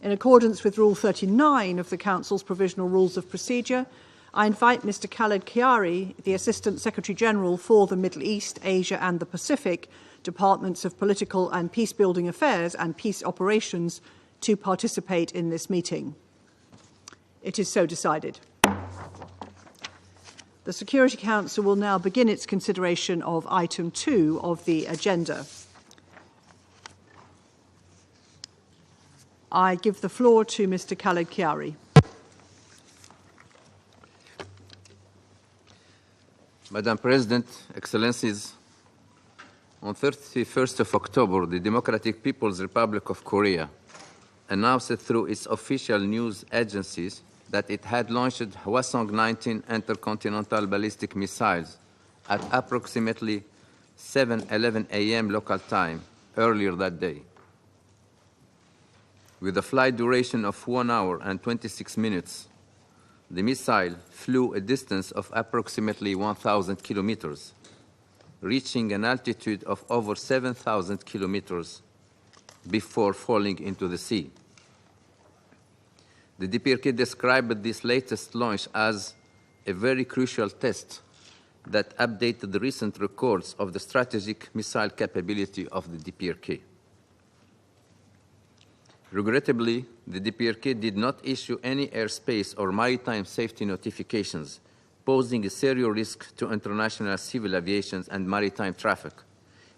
In accordance with Rule 39 of the Council's Provisional Rules of Procedure, I invite Mr. Khaled Khiari, the Assistant Secretary-General for the Middle East, Asia and the Pacific, Departments of Political and Peace-Building Affairs and Peace Operations, to participate in this meeting. It is so decided. The Security Council will now begin its consideration of item 2 of the agenda. I give the floor to Mr. Khaled Khiari. Madam President, Excellencies, on 31st of October, the Democratic People's Republic of Korea announced through its official news agencies that it had launched Hwasong-19 intercontinental ballistic missiles at approximately 7:11 a.m. local time earlier that day. With a flight duration of 1 hour and 26 minutes, the missile flew a distance of approximately 1,000 kilometers, reaching an altitude of over 7,000 kilometers before falling into the sea. The DPRK described this latest launch as a very crucial test that updated the recent records of the strategic missile capability of the DPRK. Regrettably, the DPRK did not issue any airspace or maritime safety notifications, posing a serious risk to international civil aviation and maritime traffic,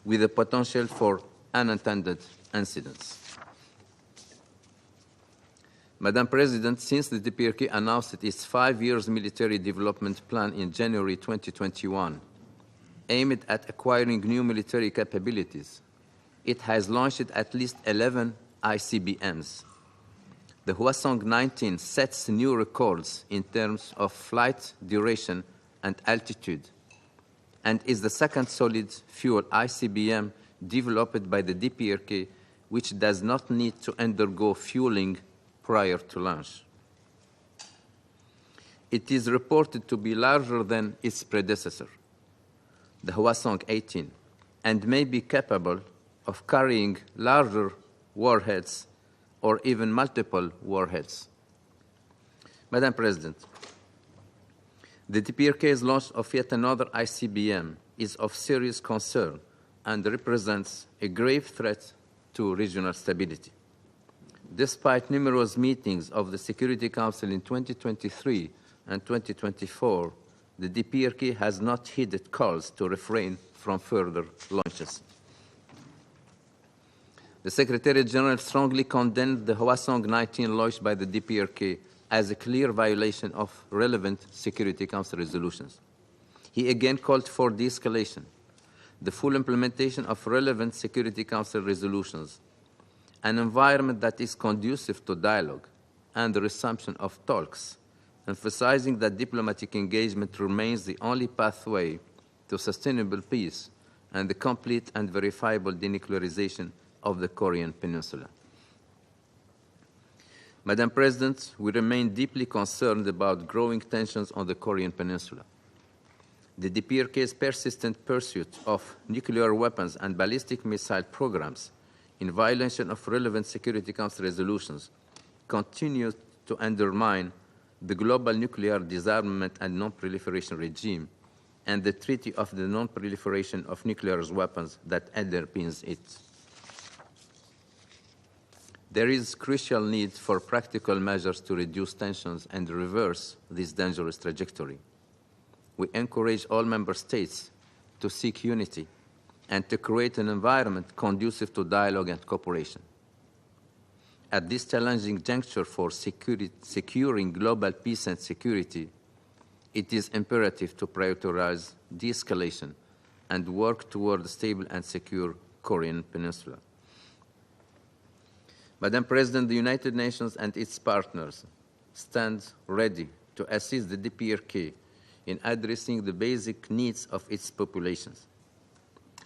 with the potential for unintended incidents. Madam President, since the DPRK announced its 5-year military development plan in January 2021, aimed at acquiring new military capabilities, it has launched at least 11 ICBMs. The Hwasong-19 sets new records in terms of flight duration and altitude, and is the second solid-fuel ICBM developed by the DPRK, which does not need to undergo fueling prior to launch. It is reported to be larger than its predecessor, the Hwasong-18, and may be capable of carrying larger warheads or even multiple warheads. Madam President, the DPRK's launch of yet another ICBM is of serious concern and represents a grave threat to regional stability. Despite numerous meetings of the Security Council in 2023 and 2024, the DPRK has not heeded calls to refrain from further launches. The Secretary-General strongly condemned the Hwasong-19 launch by the DPRK as a clear violation of relevant Security Council resolutions. He again called for de-escalation, the full implementation of relevant Security Council resolutions, an environment that is conducive to dialogue, and the resumption of talks, emphasizing that diplomatic engagement remains the only pathway to sustainable peace and the complete and verifiable denuclearization of the Korean Peninsula. Madam President, we remain deeply concerned about growing tensions on the Korean Peninsula. The DPRK's persistent pursuit of nuclear weapons and ballistic missile programs in violation of relevant Security Council resolutions continues to undermine the global nuclear disarmament and non-proliferation regime and the Treaty of the Non-Proliferation of Nuclear Weapons that underpins it. There is crucial need for practical measures to reduce tensions and reverse this dangerous trajectory. We encourage all member states to seek unity and to create an environment conducive to dialogue and cooperation. At this challenging juncture for securing global peace and security, it is imperative to prioritize de-escalation and work toward a stable and secure Korean Peninsula. Madam President, the United Nations and its partners stand ready to assist the DPRK in addressing the basic needs of its populations.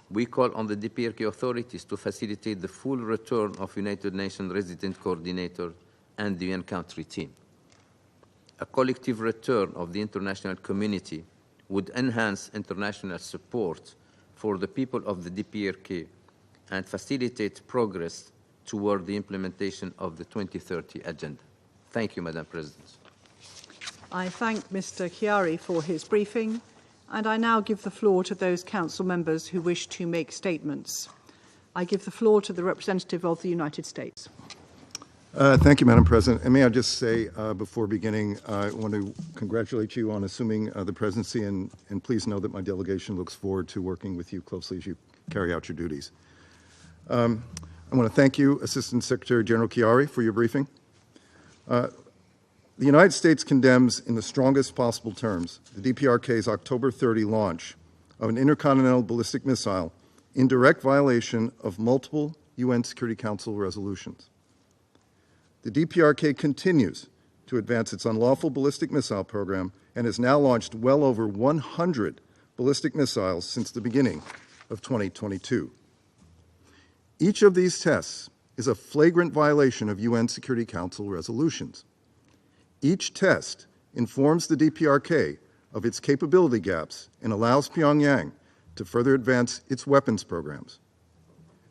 We call on the DPRK authorities to facilitate the full return of United Nations resident coordinator and the UN country team. A collective return of the international community would enhance international support for the people of the DPRK and facilitate progress toward the implementation of the 2030 Agenda. Thank you, Madam President. I thank Mr. Chiari for his briefing, and I now give the floor to those council members who wish to make statements. I give the floor to the representative of the United States. Thank you, Madam President. And may I just say, before beginning, I want to congratulate you on assuming the presidency, and please know that my delegation looks forward to working with you closely as you carry out your duties. I want to thank you, Assistant Secretary General Chiari, for your briefing. The United States condemns in the strongest possible terms the DPRK's October 30 launch of an intercontinental ballistic missile in direct violation of multiple UN Security Council resolutions. The DPRK continues to advance its unlawful ballistic missile program and has now launched well over 100 ballistic missiles since the beginning of 2022. Each of these tests is a flagrant violation of UN Security Council resolutions. Each test informs the DPRK of its capability gaps and allows Pyongyang to further advance its weapons programs.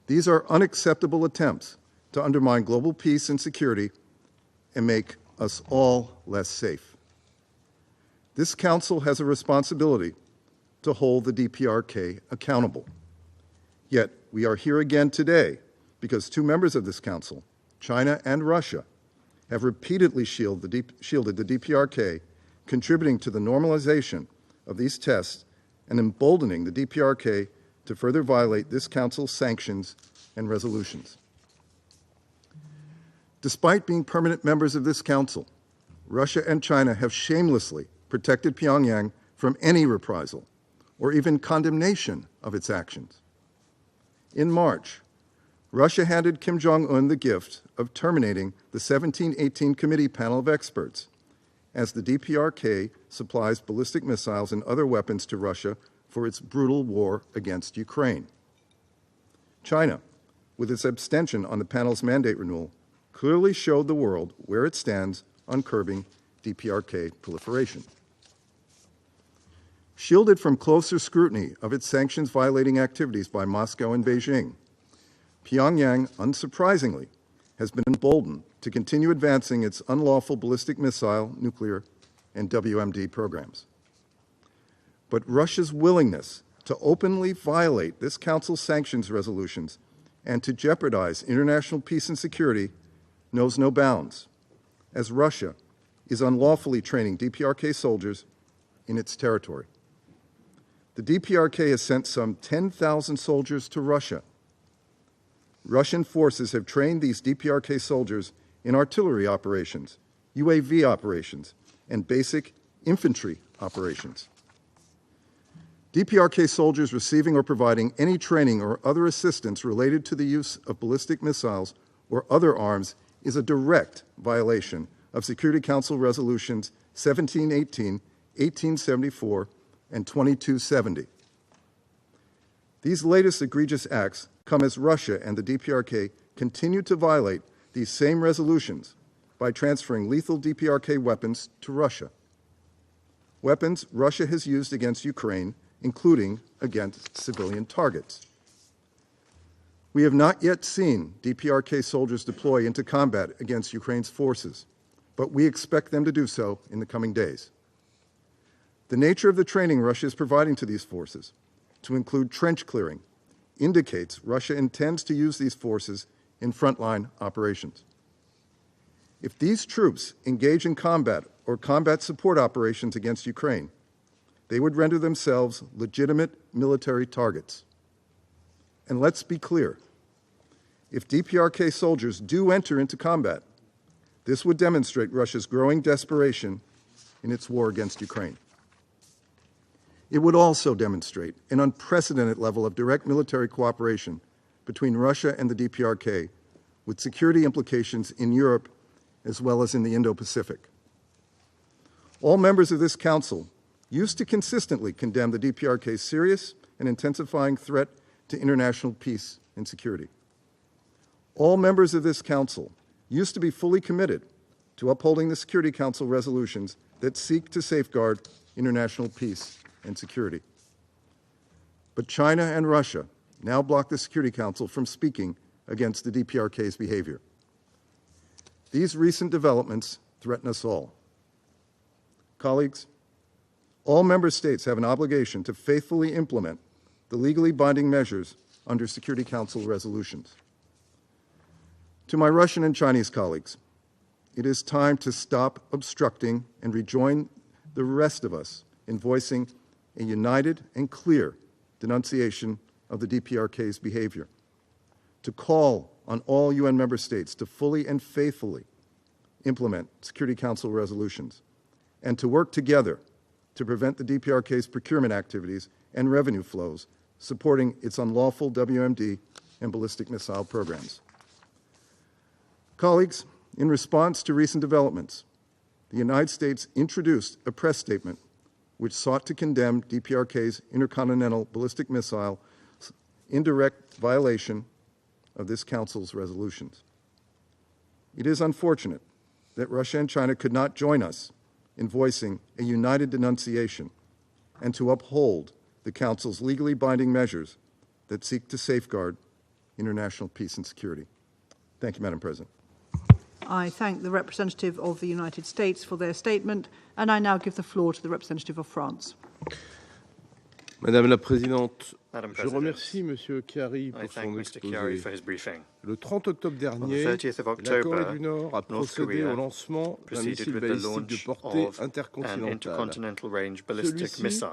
These are unacceptable attempts to undermine global peace and security and make us all less safe. This Council has a responsibility to hold the DPRK accountable. Yet we are here again today because two members of this Council, China and Russia, have repeatedly shielded the DPRK, contributing to the normalization of these tests and emboldening the DPRK to further violate this Council's sanctions and resolutions. Despite being permanent members of this Council, Russia and China have shamelessly protected Pyongyang from any reprisal or even condemnation of its actions. In March, Russia handed Kim Jong-un the gift of terminating the 1718 Committee panel of experts as the DPRK supplies ballistic missiles and other weapons to Russia for its brutal war against Ukraine. China, with its abstention on the panel's mandate renewal, clearly showed the world where it stands on curbing DPRK proliferation. Shielded from closer scrutiny of its sanctions-violating activities by Moscow and Beijing, Pyongyang, unsurprisingly, has been emboldened to continue advancing its unlawful ballistic missile, nuclear, and WMD programs. But Russia's willingness to openly violate this Council's sanctions resolutions and to jeopardize international peace and security knows no bounds, as Russia is unlawfully training DPRK soldiers in its territory. The DPRK has sent some 10,000 soldiers to Russia. Russian forces have trained these DPRK soldiers in artillery operations, UAV operations, and basic infantry operations. DPRK soldiers receiving or providing any training or other assistance related to the use of ballistic missiles or other arms is a direct violation of Security Council Resolutions 1718, 1874, and 2270. These latest egregious acts come as Russia and the DPRK continue to violate these same resolutions by transferring lethal DPRK weapons to Russia. Weapons Russia has used against Ukraine, including against civilian targets. We have not yet seen DPRK soldiers deploy into combat against Ukraine's forces, but we expect them to do so in the coming days. The nature of the training Russia is providing to these forces, to include trench clearing, indicates Russia intends to use these forces in frontline operations. If these troops engage in combat or combat support operations against Ukraine, they would render themselves legitimate military targets. And let's be clear, if DPRK soldiers do enter into combat, this would demonstrate Russia's growing desperation in its war against Ukraine. It would also demonstrate an unprecedented level of direct military cooperation between Russia and the DPRK, with security implications in Europe as well as in the Indo-Pacific. All members of this Council used to consistently condemn the DPRK's serious and intensifying threat to international peace and security. All members of this Council used to be fully committed to upholding the Security Council resolutions that seek to safeguard international peace and security. But China and Russia now block the Security Council from speaking against the DPRK's behavior. These recent developments threaten us all. Colleagues, all member states have an obligation to faithfully implement the legally binding measures under Security Council resolutions. To my Russian and Chinese colleagues, it is time to stop obstructing and rejoin the rest of us in voicing a united and clear denunciation of the DPRK's behavior, to call on all UN member states to fully and faithfully implement Security Council resolutions, and to work together to prevent the DPRK's procurement activities and revenue flows supporting its unlawful WMD and ballistic missile programs. Colleagues, in response to recent developments, the United States introduced a press statement which sought to condemn DPRK's intercontinental ballistic missile in direct violation of this Council's resolutions. It is unfortunate that Russia and China could not join us in voicing a united denunciation and to uphold the Council's legally binding measures that seek to safeguard international peace and security. Thank you, Madam President. I thank the representative of the United States for their statement, and I now give the floor to the representative of France. Madame la Présidente, Madam je President, remercie Monsieur Chiari I pour thank son Mr. Chiari exposé. for his briefing. Le 30 octobre dernier, 30th of la October, Corée du Nord a North procédé Korea au lancement d'un proceeded missile with the balistique de launch portée of an intercontinentale. intercontinental range ballistic Celui-ci missile.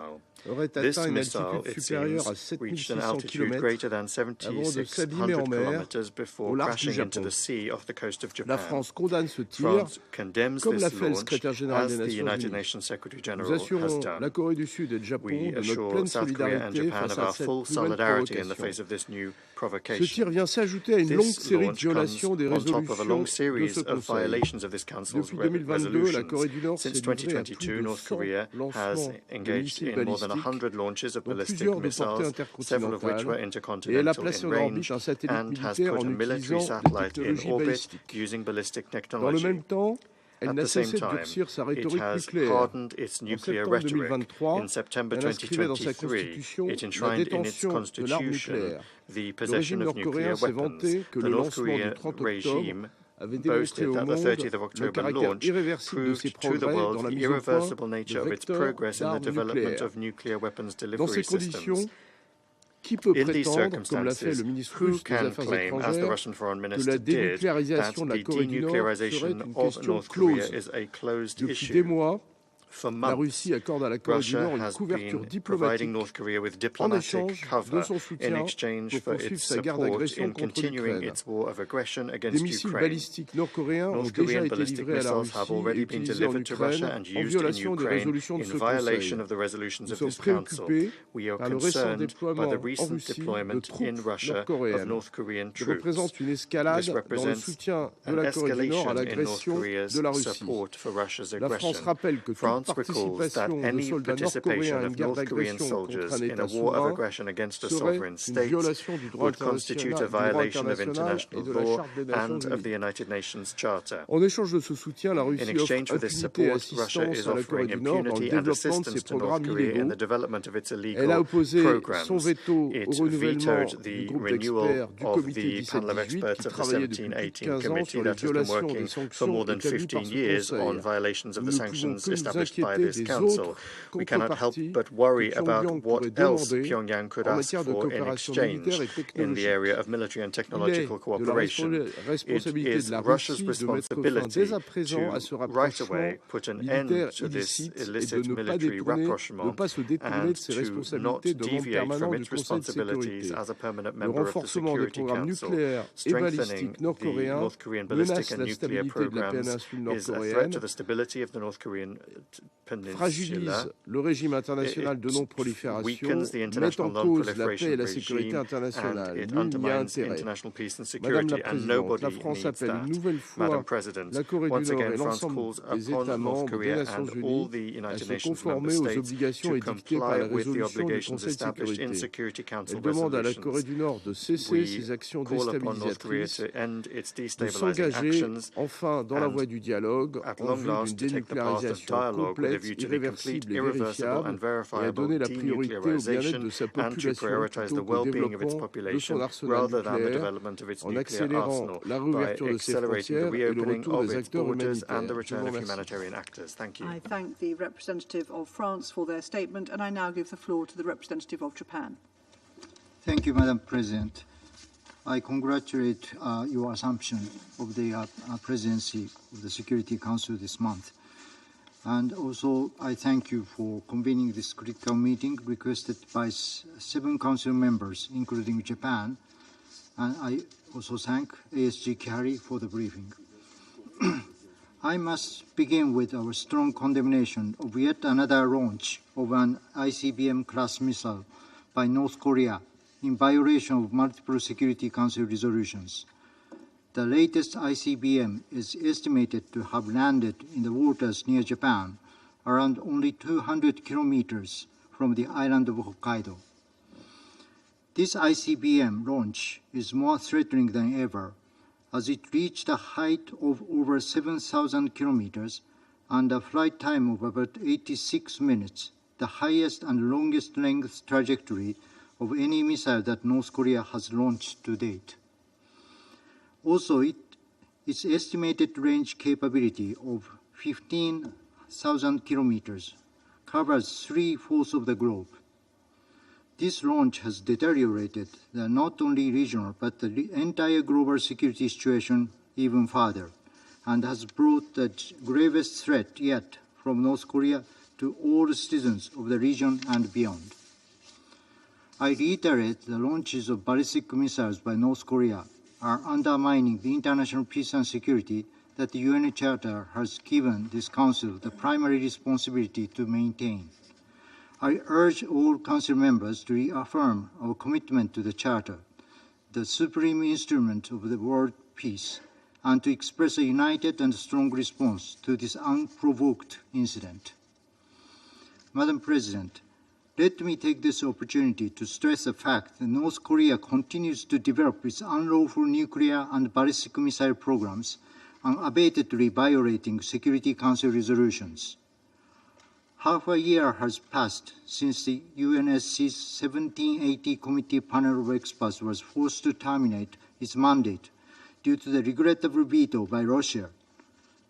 aurait This atteint une missile, altitude it supérieure seems, à 7 reached an 600 altitude km greater than avant de s'abîmer 7,600 en mer kilometers au before large du crashing into Japon. the sea off the coast of La Japan. France condamne ce tir, France condemns comme l'a this fait le launch, secrétaire général as des the Nations United Unies. Nations Secretary Nous General has assurons done. la Corée du Sud et le Japon We de notre assure pleine South Korea and solidarité Japan face of à our cette full nouvelle solidarity in the provocation. face of this new Ce provocation. tir vient s'ajouter à une longue This série de launch comes violations des on top of a résolutions long de series ce of Conseil. violations of this Council's Depuis 2022, la Corée du Nord s'est Since livrée à plus 2022, de North 100 Korea has lancements de engaged missiles in more than balistiques, 100 launches of dont ballistic plusieurs de portée missiles, several of which were intercontinentale, et elle a intercontinental placé in en orbite range, un satellite and has militaire put en a military utilisant des satellite in technologies orbit balistiques. using ballistic Dans le technology. même temps, elle At n'a the same cessé de time, durcir sa it rhétorique has nucléaire. hardened its En nuclear septembre rhetoric. 2023, In September elle inscrivait dans sa 2023, constitution it la enshrined in its détention de l'arme constitution nucléaire. the Le possession régime of nuclear nord-coréen s'est weapons. vanté que The le North lancement du Korean 30 octobre regime avait démontré boasted au that the monde 30th of le October caractère launch irréversible de ses proved to the progrès world dans la the mise au point irreversible de nature of its vecteurs progress in the d'armes development nucléaires. of nuclear weapons Dans delivery ces conditions, systems. qui peut In these prétendre, comme l'a fait circumstances, le ministre who russe des can Affaires claim, as the étrangères, Russian foreign que minister la did, that dénucléarisation de la the Corée du Nord serait denucléarisation une of question North Korea close? is a closed Depuis issue? des mois, For la months, Russie accorde à la Corée du Russia Nord une has couverture been diplomatique providing North Korea with en diplomatic échange de cover son in soutien exchange pour for poursuivre its sa guerre support d'agression in contre continuing l'Ukraine. its war of aggression Des against missiles Ukraine. balistiques nord-coréens ont North déjà Korean été ballistic livrés à la missiles have Russie et already been utilisés en delivered to Ukraine Russia and en used in violation des Ukraine résolutions de in ce Conseil. violation of the resolutions Nous of sommes this Council. préoccupés We are par le récent concerned by déploiement the en recent Russie de deployment in troupes Russia of nord-coréennes. North Korean Qui troops. représente une escalade This dans le represents soutien de an la Corée du Nord escalation à in North l'agression Korea's de la Russie. support for Russia's La France aggression. rappelle que toute France recalls that participation de any soldats nord-coréens participation à une of guerre North Korean d'agression contre soldiers un in a État war of souverain aggression against a serait sovereign une state violation du droit would constitute a international violation of et international de la law Charte des Nations and of Unies. the United Nations Charter. En échange de ce soutien, la In Russie offre exchange for this impunité et support, Russia is assistance à la Corée offering du Nord dans le impunity and développement de ses assistance to North programmes Korea in illégaux. the development of its Elle a illegal opposé programs. son veto It au renouvellement vetoed du the groupe renewal d'experts du of comité the panel of 17-18 experts qui of the travaillait depuis plus de 17-18 15 ans committee sur les that has been violations des working for sanctions more than établies par 15 ce years on Conseil. violations of Nous the ne pouvons sanctions que nous established by inquiéter this des council. autres We cannot help contreparties but worry que about Pyongyang what pourrait else demander Pyongyang could en ask matière de for in coopération exchange militaire et in the technologique. area of military and Il est technological de la cooperation. It responsabilité is de la Russia's Russie de mettre fin responsibility dès à présent à ce to right rapprochement away put an militaire end to this illicite et illicit de ne military pas rapprochement se détourner and de ses to not responsabilités de membre deviate permanent from du its Conseil de responsibilities sécurité. as a permanent Le member of the renforcement des Security programmes Council. nucléaires et Strengthening balistiques the nord-coréens North Korean ballistic menace and la nuclear stabilité de la programs péninsule is a threat nord-coréenne, to the stability of the North Korean peninsula. fragilise le régime international de non-prolifération, weakens the met en international cause la paix non-proliferation et la sécurité regime, internationale. and it Nul n'y a undermines intérêt. international peace and Madame security, la and Présidente, nobody la France needs appelle une that. nouvelle Madam fois President, la Corée du once Nord again, et France l'ensemble calls des upon États North membres des Korea Nations and all Unies the à United se Nations member conformer aux states obligations to édictées par la comply with the résolution du obligations Conseil de established in sécurité. Security Council Elle demande à la resolutions. Corée du Nord de cesser We ses actions call upon North Korea déstabilisatrices, to end its de destabilizing s'engager actions enfin dans la and voie du dialogue at en long vue last d'une to take the path of dénucléarisation dialogue dialogue with a view to the complete, irreversible and verifiable denuclearization and to prioritize the well-being of its population rather than the development of its nuclear arsenal by accelerating the reopening of its borders and the return of humanitarian actors. Thank you. I thank the representative of France for their statement, and I now give the floor to the representative of Japan. Thank you, Madam President. I congratulate your assumption of the presidency of the Security Council this month. And also, I thank you for convening this critical meeting requested by 7 Council members, including Japan. And I also thank ASG Carey for the briefing. I must begin with our strong condemnation of yet another launch of an ICBM-class missile by North Korea in violation of multiple Security Council resolutions. The latest ICBM is estimated to have landed in the waters near Japan, around only 200 kilometers from the island of Hokkaido. This ICBM launch is more threatening than ever, as it reached a height of over 7,000 kilometers and a flight time of about 86 minutes, the highest and longest length trajectory of any missile that North Korea has launched to date. Also, its estimated range capability of 15,000 kilometers covers 3/4 of the globe. This launch has deteriorated the not only regional but the entire global security situation even further, and has brought the gravest threat yet from North Korea to all citizens of the region and beyond. I reiterate the launches of ballistic missiles by North Korea are undermining the international peace and security that the UN Charter has given this Council the primary responsibility to maintain. I urge all Council members to reaffirm our commitment to the Charter, the supreme instrument of the world peace, and to express a united and strong response to this unprovoked incident. Madam President, let me take this opportunity to stress the fact that North Korea continues to develop its unlawful nuclear and ballistic missile programs, unabatedly violating Security Council resolutions. Half a year has passed since the UNSC's 1780 Committee panel of experts was forced to terminate its mandate due to the regrettable veto by Russia.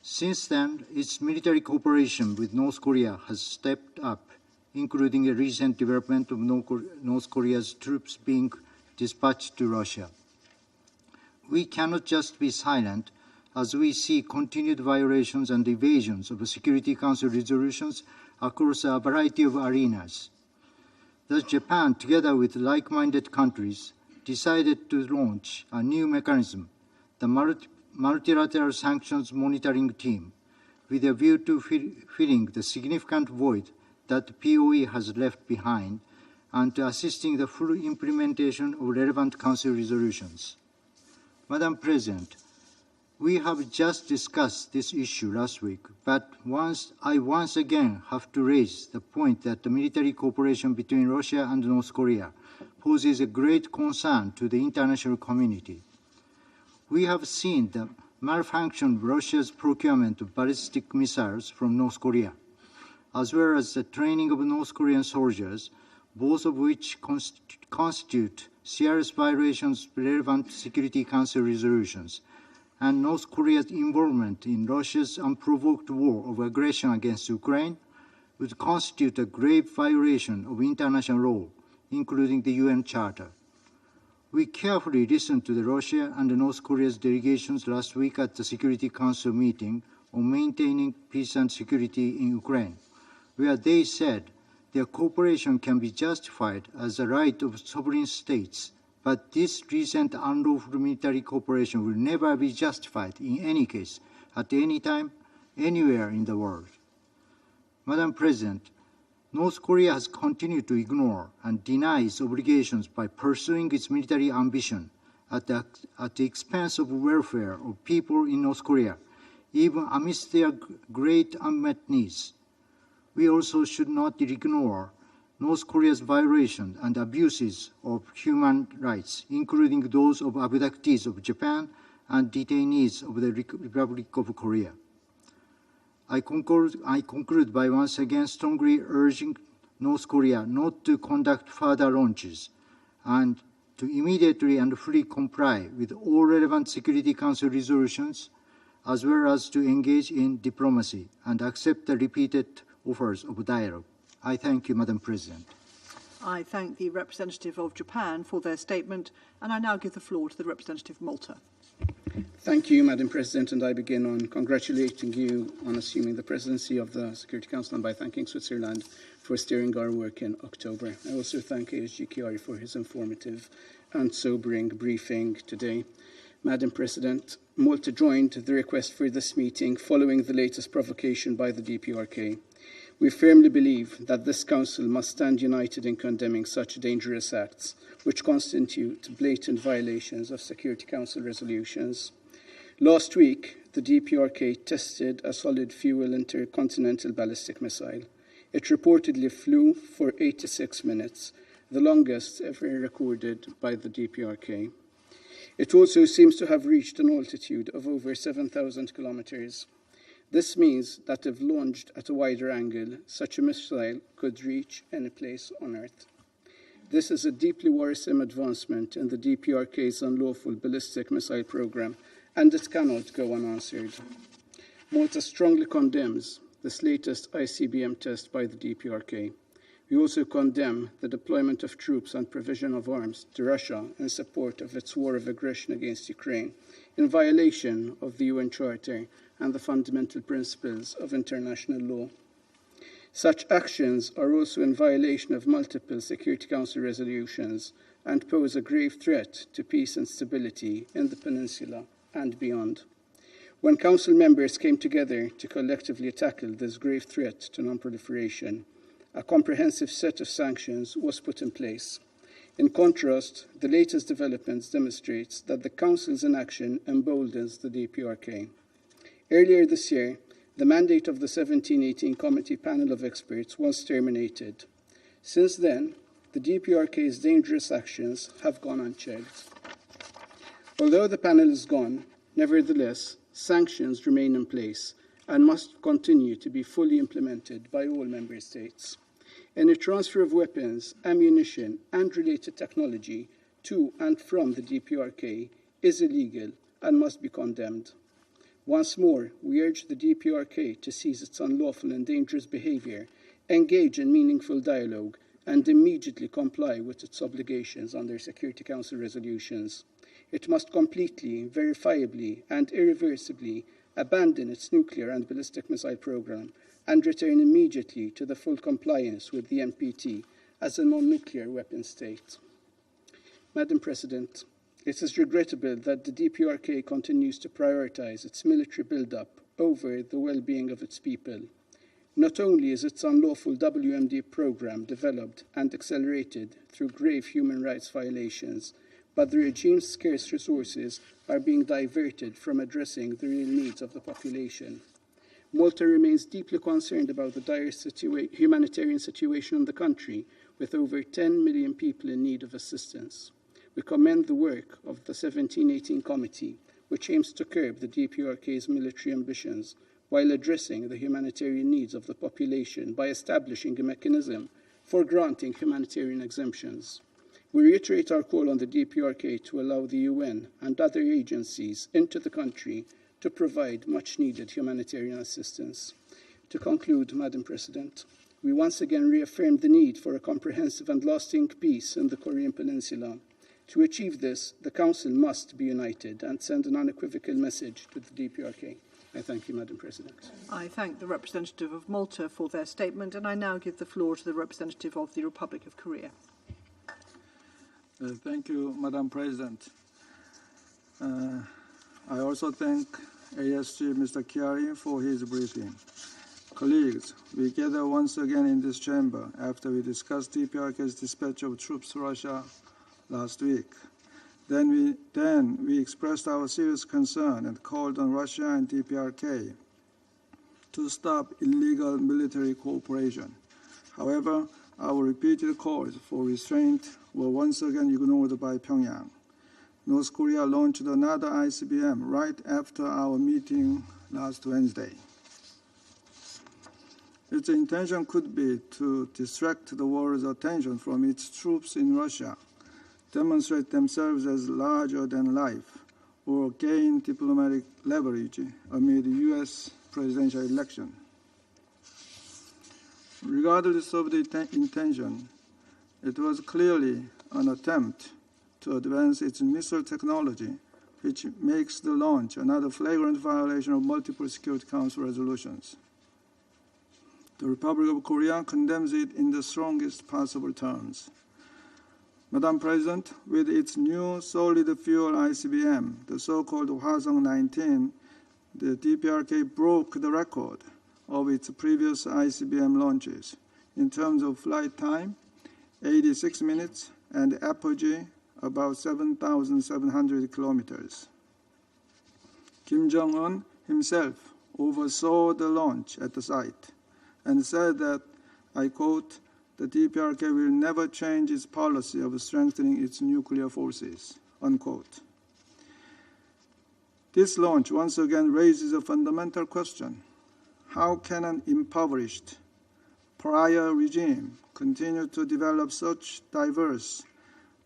Since then, its military cooperation with North Korea has stepped up, including a recent development of North Korea's troops being dispatched to Russia. We cannot just be silent as we see continued violations and evasions of the Security Council resolutions across a variety of arenas. Thus, Japan, together with like-minded countries, decided to launch a new mechanism, the Multilateral Sanctions Monitoring Team, with a view to filling the significant void that POE has left behind and to assisting the full implementation of relevant Council resolutions. Madam President, we have just discussed this issue last week, but I once again have to raise the point that the military cooperation between Russia and North Korea poses a great concern to the international community. We have seen the malfunction of Russia's procurement of ballistic missiles from North Korea, as well as the training of North Korean soldiers, both of which constitute serious violations of relevant Security Council resolutions, and North Korea's involvement in Russia's unprovoked war of aggression against Ukraine would constitute a grave violation of international law, including the UN Charter. We carefully listened to the Russia and North Korea's delegations last week at the Security Council meeting on maintaining peace and security in Ukraine, where they said their cooperation can be justified as a right of sovereign states, but this recent unlawful military cooperation will never be justified in any case, at any time, anywhere in the world. Madam President, North Korea has continued to ignore and deny its obligations by pursuing its military ambition at the expense of the welfare of people in North Korea, even amidst their great unmet needs. We also should not ignore North Korea's violations and abuses of human rights, including those of abductees of Japan and detainees of the Republic of Korea. I conclude by once again strongly urging North Korea not to conduct further launches and to immediately and fully comply with all relevant Security Council resolutions, as well as to engage in diplomacy and accept the repeated offers of dialogue. I thank you, Madam President. I thank the representative of Japan for their statement, and I now give the floor to the representative of Malta. Thank you, Madam President, and I begin on congratulating you on assuming the presidency of the Security Council and by thanking Switzerland for steering our work in October. I also thank ASG Chiari for his informative and sobering briefing today. Madam President, Malta joined the request for this meeting following the latest provocation by the DPRK. We firmly believe that this Council must stand united in condemning such dangerous acts, which constitute blatant violations of Security Council resolutions. Last week, the DPRK tested a solid-fuel intercontinental ballistic missile. It reportedly flew for 86 minutes, the longest ever recorded by the DPRK. It also seems to have reached an altitude of over 7,000 kilometers. This means that if launched at a wider angle, such a missile could reach any place on Earth. This is a deeply worrisome advancement in the DPRK's unlawful ballistic missile program, and it cannot go unanswered. Malta strongly condemns this latest ICBM test by the DPRK. We also condemn the deployment of troops and provision of arms to Russia in support of its war of aggression against Ukraine, in violation of the UN Charter and the fundamental principles of international law. Such actions are also in violation of multiple Security Council resolutions and pose a grave threat to peace and stability in the peninsula and beyond. When Council members came together to collectively tackle this grave threat to non-proliferation, a comprehensive set of sanctions was put in place. In contrast, the latest developments demonstrates that the Council's inaction emboldens the DPRK. Earlier this year, the mandate of the 1718 Committee panel of experts was terminated. Since then, the DPRK's dangerous actions have gone unchecked. Although the panel is gone, nevertheless, sanctions remain in place and must continue to be fully implemented by all member states. Any transfer of weapons, ammunition, and related technology to and from the DPRK is illegal and must be condemned. Once more, we urge the DPRK to cease its unlawful and dangerous behavior, engage in meaningful dialogue, and immediately comply with its obligations under Security Council resolutions. It must completely, verifiably, and irreversibly abandon its nuclear and ballistic missile program and return immediately to the full compliance with the NPT as a non-nuclear weapon state. Madam President, it is regrettable that the DPRK continues to prioritize its military build-up over the well-being of its people. Not only is its unlawful WMD program developed and accelerated through grave human rights violations, but the regime's scarce resources are being diverted from addressing the real needs of the population. Malta remains deeply concerned about the dire humanitarian situation in the country, with over 10 million people in need of assistance. We commend the work of the 1718 Committee, which aims to curb the DPRK's military ambitions while addressing the humanitarian needs of the population by establishing a mechanism for granting humanitarian exemptions. We reiterate our call on the DPRK to allow the UN and other agencies into the country to provide much-needed humanitarian assistance. To conclude, Madam President, we once again reaffirm the need for a comprehensive and lasting peace in the Korean Peninsula. To achieve this, the Council must be united and send an unequivocal message to the DPRK. I thank you, Madam President. I thank the representative of Malta for their statement, and I now give the floor to the representative of the Republic of Korea. Thank you, Madam President. I also thank ASG Mr. Chiari for his briefing. Colleagues, we gather once again in this chamber after we discussed DPRK's dispatch of troops to Russia last week. Then we expressed our serious concern and called on Russia and DPRK to stop illegal military cooperation. However, our repeated calls for restraint were once again ignored by Pyongyang. North Korea launched another ICBM right after our meeting last Wednesday. Its intention could be to distract the world's attention from its troops in Russia, demonstrate themselves as larger than life, or gain diplomatic leverage amid the U.S. presidential election. Regardless of the intention, it was clearly an attempt to advance its missile technology, which makes the launch another flagrant violation of multiple Security Council resolutions. The Republic of Korea condemns it in the strongest possible terms. Madam President, with its new solid fuel ICBM, the so-called Hwasong-19, the DPRK broke the record of its previous ICBM launches in terms of flight time, 86 minutes, and apogee, about 7,700 kilometers. Kim Jong-un himself oversaw the launch at the site and said that, I quote, "The DPRK will never change its policy of strengthening its nuclear forces," unquote. This launch once again raises a fundamental question. How can an impoverished pariah regime continue to develop such diverse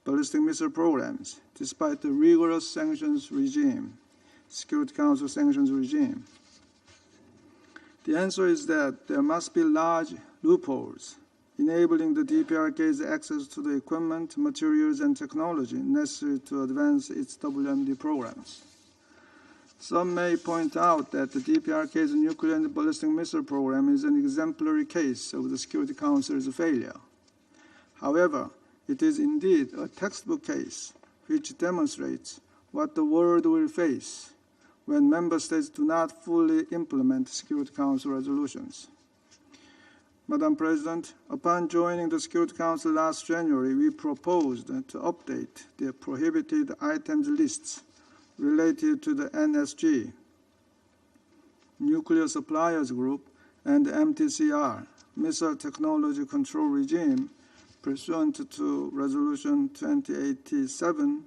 ballistic missile programs despite the rigorous sanctions regime, Security Council sanctions regime? The answer is that there must be large loopholes enabling the DPRK's access to the equipment, materials, and technology necessary to advance its WMD programs. Some may point out that the DPRK's nuclear and ballistic missile program is an exemplary case of the Security Council's failure. However, it is indeed a textbook case which demonstrates what the world will face when member states do not fully implement Security Council resolutions. Madam President, upon joining the Security Council last January, we proposed to update the prohibited items lists related to the NSG, Nuclear Suppliers Group, and MTCR, Missile Technology Control Regime, pursuant to Resolution 2087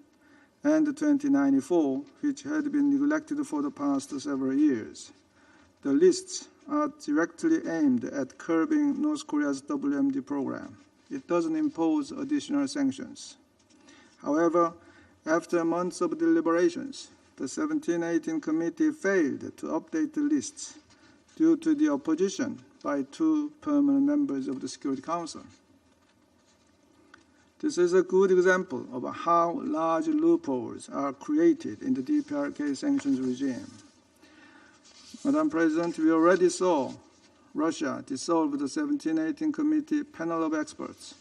and 2094, which had been neglected for the past several years. The lists are directly aimed at curbing North Korea's WMD program. It doesn't impose additional sanctions. However, after months of deliberations, the 1718 committee failed to update the lists due to the opposition by 2 permanent members of the Security Council. This is a good example of how large loopholes are created in the DPRK sanctions regime. Madam President, we already saw Russia dissolve the 1718 committee panel of experts.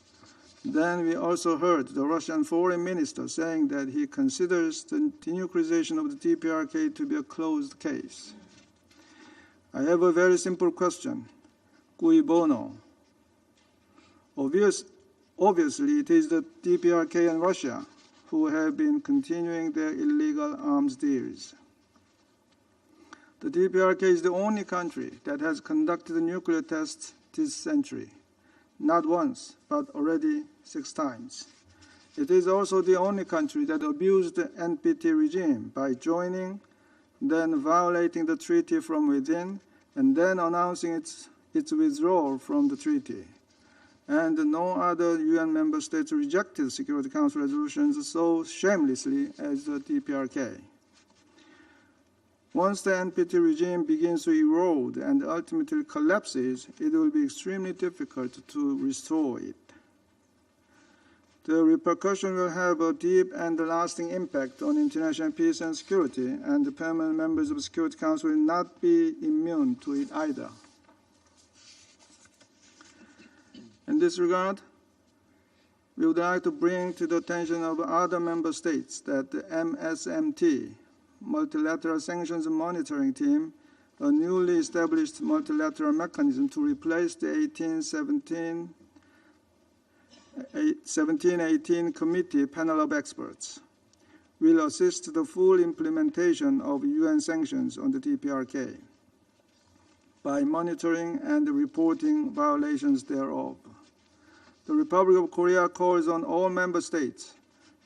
Then we also heard the Russian foreign minister saying that he considers the denuclearization of the DPRK to be a closed case. I have a very simple question. Cui bono? Obviously, it is the DPRK and Russia who have been continuing their illegal arms deals. The DPRK is the only country that has conducted nuclear tests this century, not once, but already 6 times. It is also the only country that abused the NPT regime by joining, then violating the treaty from within, and then announcing its withdrawal from the treaty. And no other UN member states rejected Security Council resolutions so shamelessly as the DPRK. Once the NPT regime begins to erode and ultimately collapses, it will be extremely difficult to restore it. The repercussion will have a deep and lasting impact on international peace and security, and the permanent members of the Security Council will not be immune to it either. In this regard, we would like to bring to the attention of other member states that the MSMT, Multilateral Sanctions Monitoring Team, a newly established multilateral mechanism to replace the 1718 Committee panel of experts, will assist the full implementation of UN sanctions on the DPRK by monitoring and reporting violations thereof. The Republic of Korea calls on all member states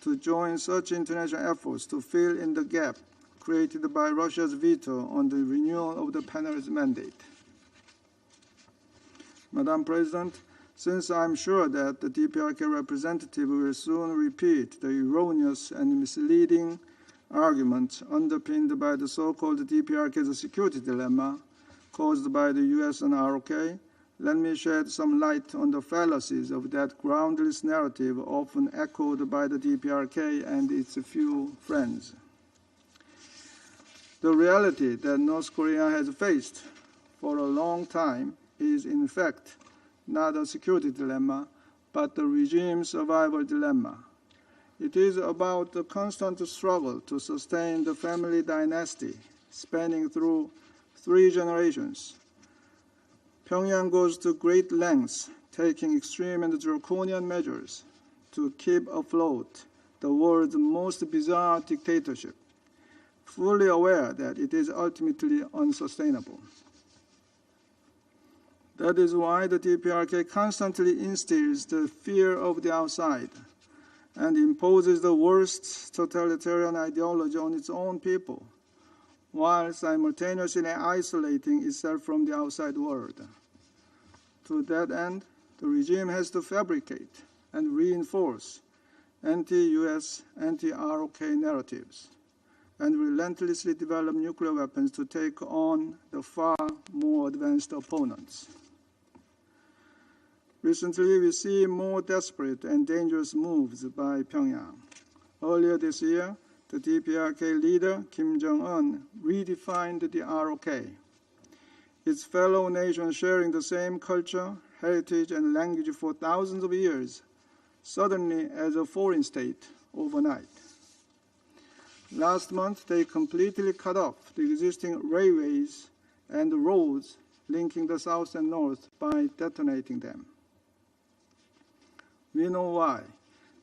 to join such international efforts to fill in the gap created by Russia's veto on the renewal of the panel's mandate. Madam President, since I'm sure that the DPRK representative will soon repeat the erroneous and misleading arguments underpinned by the so-called DPRK's security dilemma caused by the US and ROK, let me shed some light on the fallacies of that groundless narrative often echoed by the DPRK and its few friends. The reality that North Korea has faced for a long time is, in fact, not a security dilemma, but the regime survival dilemma. It is about the constant struggle to sustain the family dynasty spanning through 3 generations. Pyongyang goes to great lengths, taking extreme and draconian measures to keep afloat the world's most bizarre dictatorship, fully aware that it is ultimately unsustainable. That is why the DPRK constantly instills the fear of the outside and imposes the worst totalitarian ideology on its own people, while simultaneously isolating itself from the outside world. To that end, the regime has to fabricate and reinforce anti-US, anti-ROK narratives, and relentlessly develop nuclear weapons to take on the far more advanced opponents. Recently, we see more desperate and dangerous moves by Pyongyang. Earlier this year, the DPRK leader, Kim Jong-un, redefined the ROK. Its fellow nations sharing the same culture, heritage, and language for thousands of years, suddenly as a foreign state overnight. Last month, they completely cut off the existing railways and roads linking the South and North by detonating them. We know why.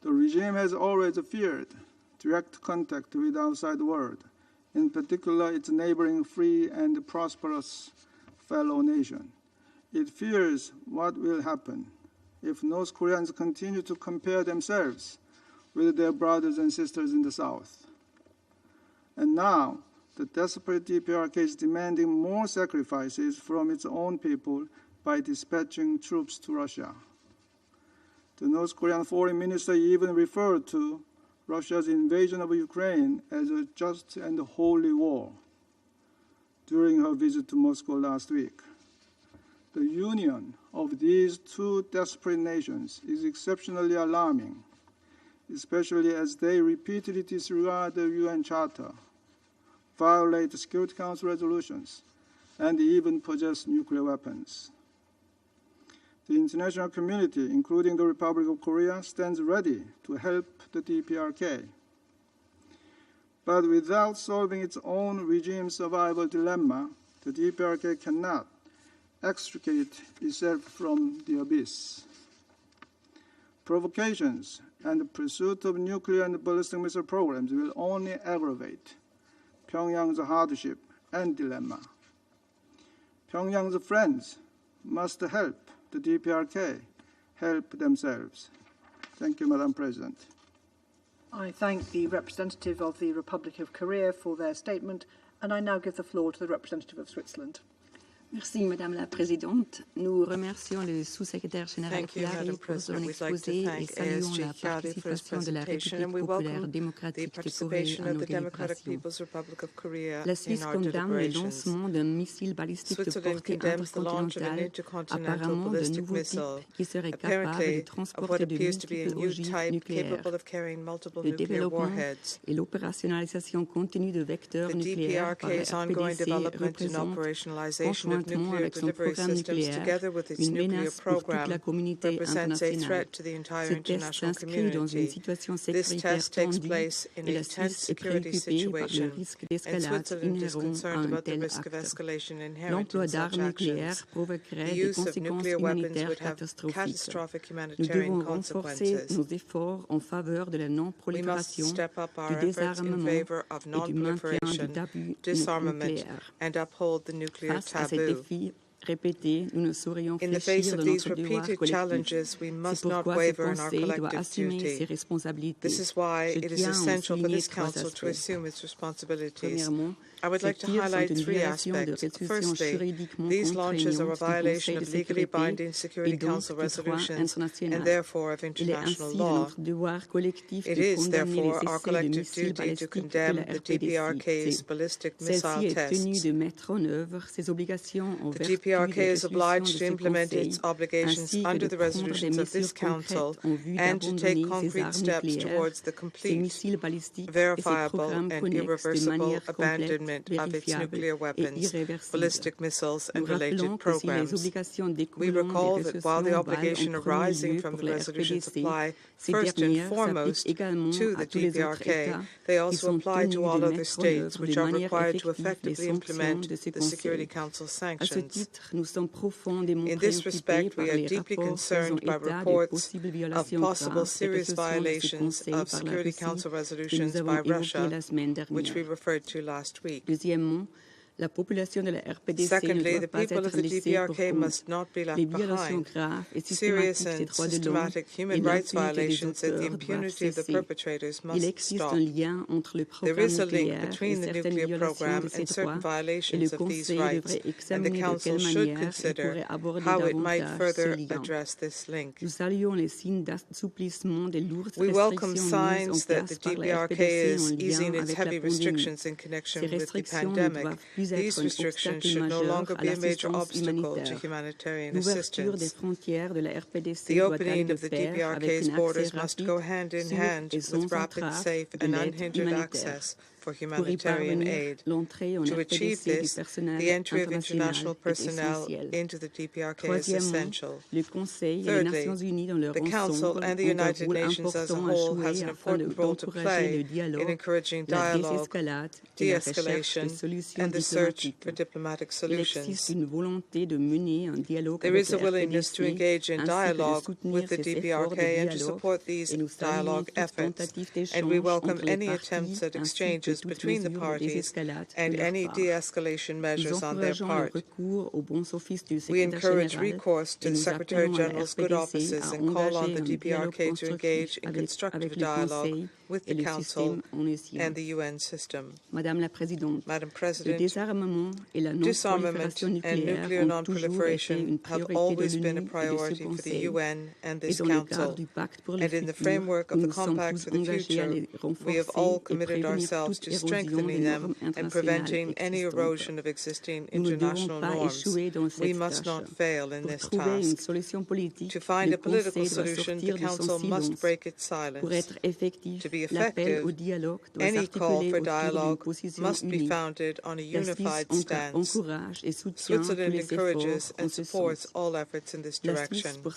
The regime has always feared direct contact with the outside world, in particular its neighboring free and prosperous fellow nation. It fears what will happen if North Koreans continue to compare themselves with their brothers and sisters in the South. And now, the desperate DPRK is demanding more sacrifices from its own people by dispatching troops to Russia. The North Korean foreign minister even referred to Russia's invasion of Ukraine as a just and holy war during her visit to Moscow last week. The union of these 2 desperate nations is exceptionally alarming, especially as they repeatedly disregard the UN Charter, violate the Security Council resolutions, and even possess nuclear weapons. The international community, including the Republic of Korea, stands ready to help the DPRK. But without solving its own regime survival dilemma, the DPRK cannot extricate itself from the abyss. Provocations and the pursuit of nuclear and ballistic missile programs will only aggravate Pyongyang's hardship and dilemma. Pyongyang's friends must help the DPRK help themselves. Thank you, Madam President. I thank the representative of the Republic of Korea for their statement, and I now give the floor to the representative of Switzerland. Merci, Madame la Présidente. Nous remercions le sous-secrétaire général Chiari pour son exposé et saluons la participation de la République populaire démocratique de Corée à nos délibérations. La Suisse condamne le lancement d'un missile balistique de portée intercontinentale, apparemment d'un nouveau type qui serait capable de transporter de multiples ogives nucléaires. Le développement et l'opérationnalisation continue de vecteurs nucléaires par la RPDC représentent, conjointement avec son programme nucléaire, une menace pour toute la communauté internationale. Ce test s'inscrit dans une situation sécuritaire tendue et la Suisse est préoccupée par le risque d'escalade inhérent à un tel acte. L'emploi d'armes nucléaires provoquerait des conséquences humanitaires catastrophiques. Nous devons renforcer nos efforts en faveur de la non-prolifération, du désarmement et du maintien du tabou nucléaire. Face à ces défis répétés, nous ne saurions fléchir de notre devoir collectif. C'est pourquoi ce Conseil doit assumer ses responsabilités. Je tiens à en souligner 3 aspects. Premièrement, I would like to highlight three aspects. Firstly, these launches are a violation of legally binding Security Council resolutions and therefore of international law. It is therefore our collective duty to condemn the DPRK's ballistic missile tests. The DPRK is obliged to implement its obligations under the resolutions of this Council and to take concrete steps towards the complete, verifiable and irreversible abandonment of its nuclear weapons, ballistic missiles and related programs. We recall that while the obligation arising from the resolutions apply first and foremost to the DPRK, they also apply to all other states which are required to effectively implement the Security Council sanctions. In this respect, we are deeply concerned by reports of possible serious violations of Security Council resolutions by Russia, which we referred to last week. Secondly, the people of the DPRK must not be left behind. Serious and systematic human rights violations and the impunity of the perpetrators must stop. There is a link between the nuclear program and certain violations of these rights, and the Council should consider how it might further address this link. We welcome signs that the DPRK is easing its heavy restrictions in connection with the pandemic. These restrictions should no longer be a major obstacle to humanitarian assistance. The opening of the DPRK's borders must go hand in hand with rapid, safe and unhindered access for humanitarian aid. To achieve this, the entry of international personnel into the DPRK is essential. Thirdly, the Council and the United Nations as a whole has an important role to play in encouraging dialogue, de-escalation, and the search for diplomatic solutions. There is a willingness to engage in dialogue with the DPRK and to support these dialogue efforts, and we welcome any attempts at exchanges between the parties and any de-escalation measures on their part. We encourage recourse to the Secretary General's good offices and call on the DPRK to engage in constructive dialogue with the Council and the UN system. Madam President, disarmament and nuclear non-proliferation have always been a priority for the UN and this Council, and in the framework of the Compact for the Future, we have all committed ourselves to strengthening them and preventing any erosion of existing international norms. We must not fail in this task. To find a political solution, the Council must break its silence. To be effective, any call for dialogue must be founded on a unified stance. Switzerland encourages and supports all efforts in this direction. For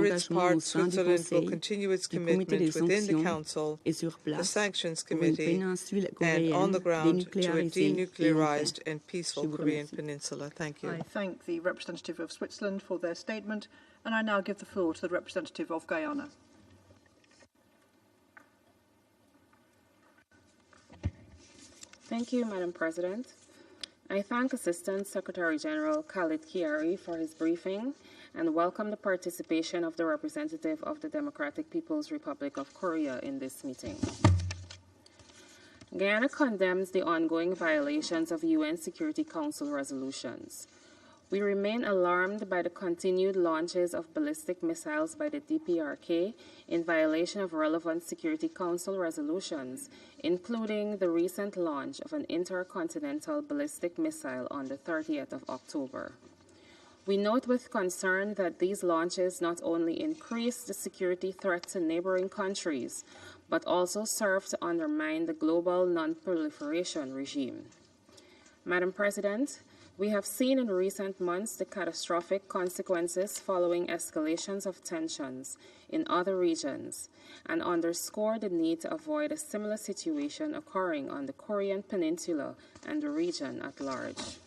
its part, Switzerland will continue its commitment within the Council, the Sanctions Committee, and on the ground to a denuclearized and peaceful Korean Peninsula. Thank you. I thank the representative of Switzerland for their statement, and I now give the floor to the representative of Guyana. Thank you, Madam President. I thank Assistant Secretary General Khalid Kiari for his briefing and welcome the participation of the representative of the Democratic People's Republic of Korea in this meeting. Guyana condemns the ongoing violations of UN Security Council resolutions. We remain alarmed by the continued launches of ballistic missiles by the DPRK in violation of relevant Security Council resolutions, including the recent launch of an intercontinental ballistic missile on the 30th of October. We note with concern that these launches not only increase the security threat to neighboring countries, but also serve to undermine the global non-proliferation regime. Madam President, we have seen in recent months the catastrophic consequences following escalations of tensions in other regions and underscore the need to avoid a similar situation occurring on the Korean Peninsula and the region at large.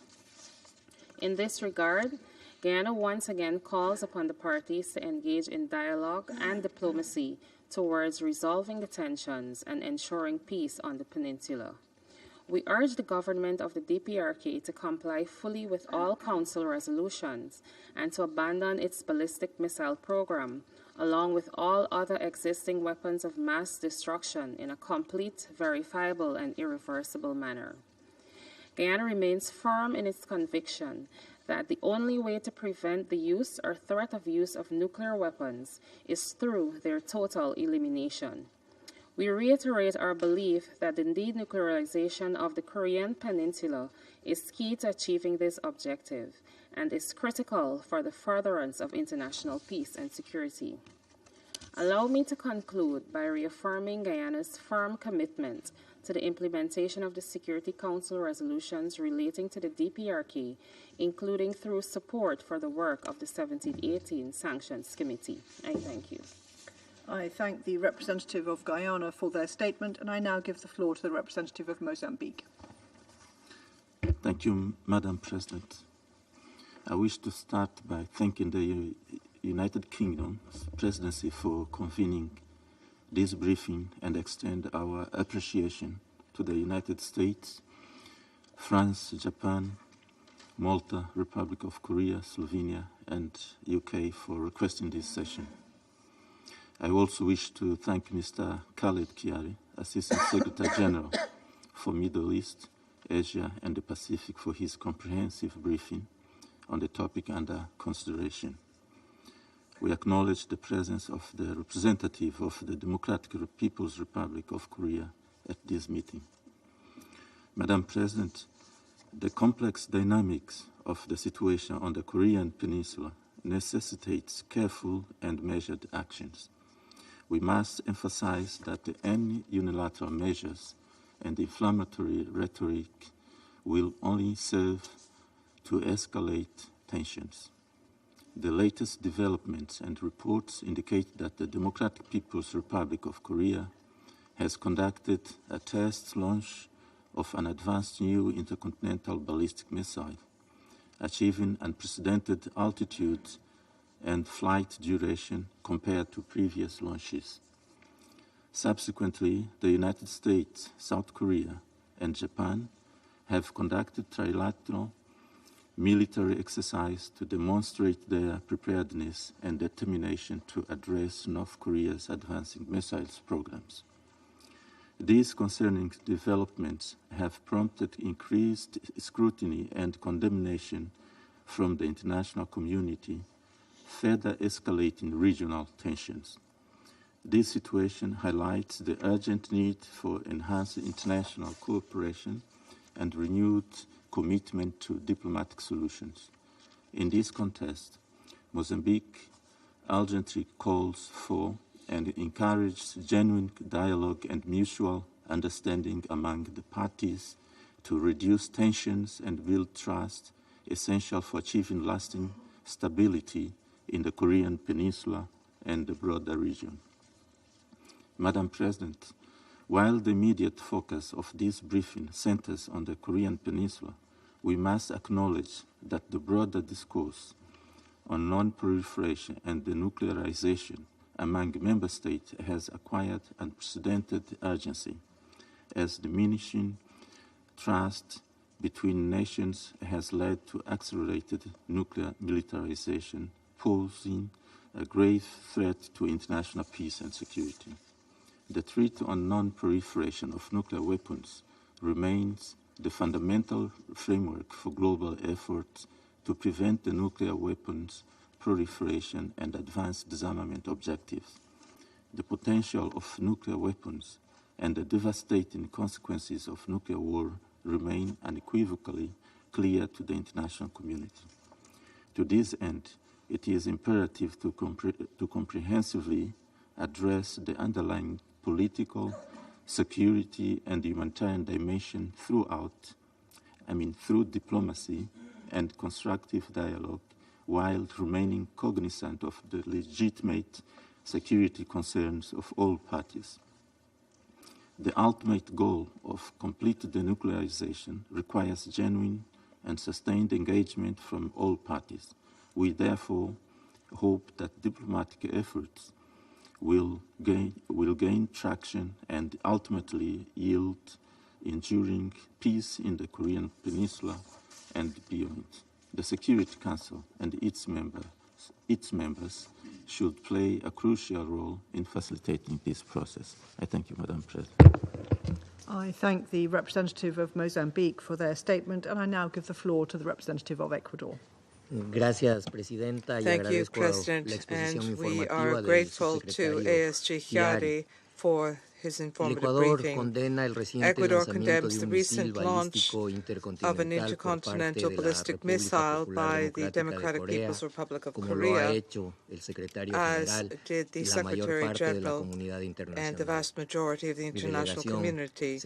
In this regard, Guyana once again calls upon the parties to engage in dialogue and diplomacy towards resolving the tensions and ensuring peace on the peninsula. We urge the government of the DPRK to comply fully with all Council resolutions and to abandon its ballistic missile program, along with all other existing weapons of mass destruction in a complete, verifiable, and irreversible manner. Guyana remains firm in its conviction that the only way to prevent the use or threat of use of nuclear weapons is through their total elimination. We reiterate our belief that the denuclearization of the Korean Peninsula is key to achieving this objective and is critical for the furtherance of international peace and security. Allow me to conclude by reaffirming Guyana's firm commitment to the implementation of the Security Council resolutions relating to the DPRK, including through support for the work of the 1718 Sanctions Committee. I thank you. I thank the representative of Guyana for their statement, and I now give the floor to the representative of Mozambique. Thank you, Madam President. I wish to start by thanking the United Kingdom's presidency for convening this briefing and extend our appreciation to the United States, France, Japan, Malta, Republic of Korea, Slovenia, and UK for requesting this session. I also wish to thank Mr. Khaled Kiari, Assistant Secretary General for Middle East, Asia, and the Pacific for his comprehensive briefing on the topic under consideration. We acknowledge the presence of the representative of the Democratic People's Republic of Korea at this meeting. Madam President, the complex dynamics of the situation on the Korean Peninsula necessitates careful and measured actions. We must emphasize that any unilateral measures and inflammatory rhetoric will only serve to escalate tensions. The latest developments and reports indicate that the Democratic People's Republic of Korea has conducted a test launch of an advanced new intercontinental ballistic missile, achieving unprecedented altitude and flight duration compared to previous launches. Subsequently, the United States, South Korea, and Japan have conducted trilateral military exercise to demonstrate their preparedness and determination to address North Korea's advancing missiles programs. These concerning developments have prompted increased scrutiny and condemnation from the international community, further escalating regional tensions. This situation highlights the urgent need for enhanced international cooperation and renewed commitment to diplomatic solutions. In this context, Mozambique urgently calls for and encourages genuine dialogue and mutual understanding among the parties to reduce tensions and build trust, essential for achieving lasting stability in the Korean Peninsula and the broader region. Madam President, while the immediate focus of this briefing centers on the Korean Peninsula, we must acknowledge that the broader discourse on non-proliferation and denuclearization among member states has acquired unprecedented urgency, as diminishing trust between nations has led to accelerated nuclear militarization, posing a grave threat to international peace and security. The Treaty on Non-Proliferation of Nuclear Weapons remains the fundamental framework for global efforts to prevent the nuclear weapons proliferation and advanced disarmament objectives. The potential of nuclear weapons and the devastating consequences of nuclear war remain unequivocally clear to the international community. To this end, it is imperative to comprehensively address the underlying political, security, and humanitarian dimension through diplomacy and constructive dialogue, while remaining cognizant of the legitimate security concerns of all parties. The ultimate goal of complete denuclearization requires genuine and sustained engagement from all parties. We therefore hope that diplomatic efforts will gain traction and ultimately yield enduring peace in the Korean Peninsula and beyond. The Security Council and its members should play a crucial role in facilitating this process. I thank you, Madam President. I thank the representative of Mozambique for their statement, and I now give the floor to the representative of Ecuador. Gracias, Presidenta. Thank you, President, and we are grateful to ASG Chiari for his informative briefing. Ecuador condemns the recent launch of an intercontinental ballistic missile by the Democratic People's Republic of Korea, as did the Secretary General and the vast majority of the international community.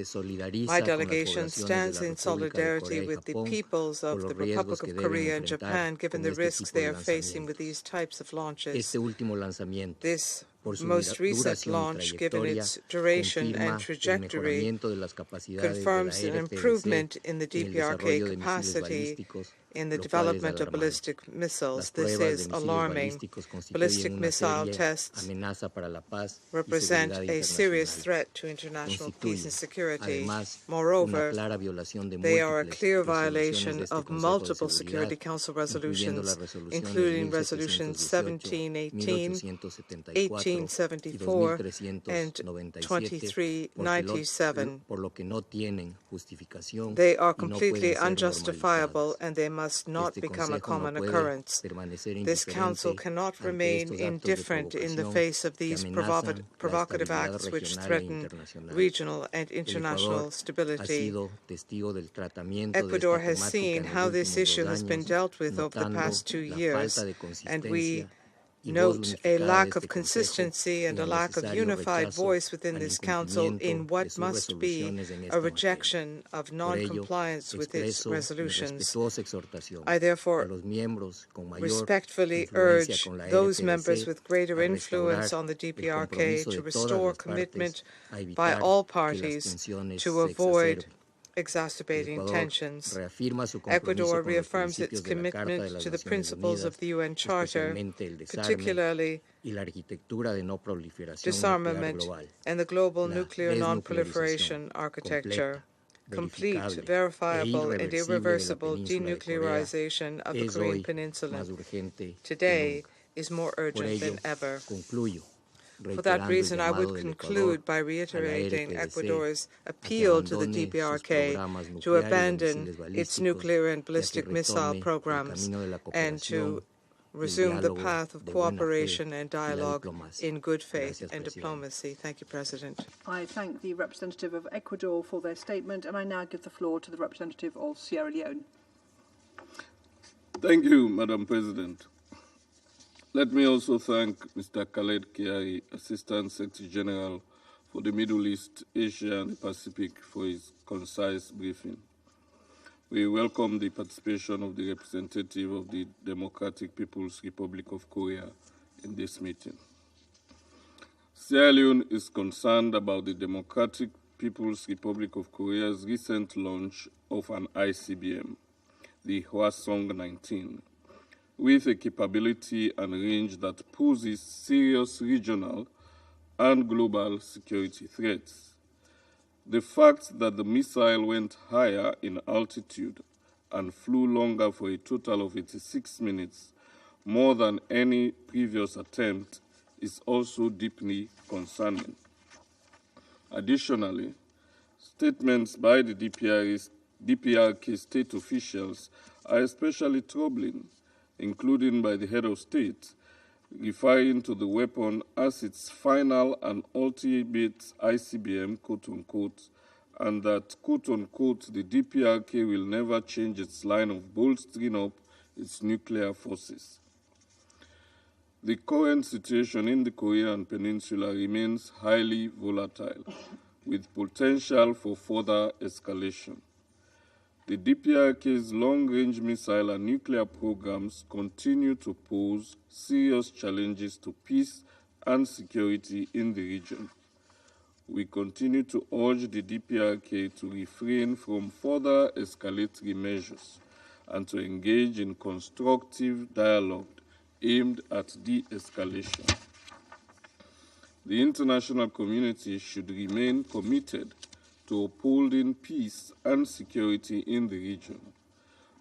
My delegation stands in solidarity with the peoples of the Republic of Korea and Japan, given the risks they are facing with these types of launches. This most recent launch, given its duration and trajectory, confirms an improvement in the DPRK capacity in the development of ballistic missiles. This is alarming. Ballistic missile tests represent a serious threat to international peace and security. Moreover, they are a clear violation of multiple Security Council resolutions, including Resolutions 1718, 1874, and 2397. They are completely unjustifiable, and they must not become a common occurrence. This Council cannot remain indifferent in the face of these provocative acts which threaten regional and international stability. Ecuador has seen how this issue has been dealt with over the past 2 years, and we note a lack of consistency and a lack of unified voice within this Council in what must be a rejection of non-compliance with its resolutions. I therefore respectfully urge those members with greater influence on the DPRK to restore commitment by all parties to avoid exacerbating tensions. Ecuador reaffirms its commitment to the principles of the UN Charter, particularly disarmament and the global nuclear non-proliferation architecture. Complete, verifiable, and irreversible denuclearization of the Korean Peninsula today is more urgent than ever. For that reason, I would conclude by reiterating Ecuador's appeal to the DPRK to abandon its nuclear and ballistic missile programs and to resume the path of cooperation and dialogue in good faith and diplomacy. Thank you, President. I thank the representative of Ecuador for their statement, and I now give the floor to the representative of Sierra Leone. Thank you, Madam President. Let me also thank Mr. Khaled Kiari, Assistant Secretary General for the Middle East, Asia and the Pacific, for his concise briefing. We welcome the participation of the representative of the Democratic People's Republic of Korea in this meeting. Sierra Leone is concerned about the Democratic People's Republic of Korea's recent launch of an ICBM, the Hwasong-19, with a capability and range that poses serious regional and global security threats. The fact that the missile went higher in altitude and flew longer for a total of 86 minutes, more than any previous attempt, is also deeply concerning. Additionally, statements by the DPRK state officials are especially troubling, including by the head of state, referring to the weapon as its final and ultimate ICBM, quote-unquote, and that, quote-unquote, the DPRK will never change its line of bolstering up its nuclear forces. The current situation in the Korean Peninsula remains highly volatile, with potential for further escalation. The DPRK's long-range missile and nuclear programs continue to pose serious challenges to peace and security in the region. We continue to urge the DPRK to refrain from further escalatory measures and to engage in constructive dialogue aimed at de-escalation. The international community should remain committed to upholding peace and security in the region.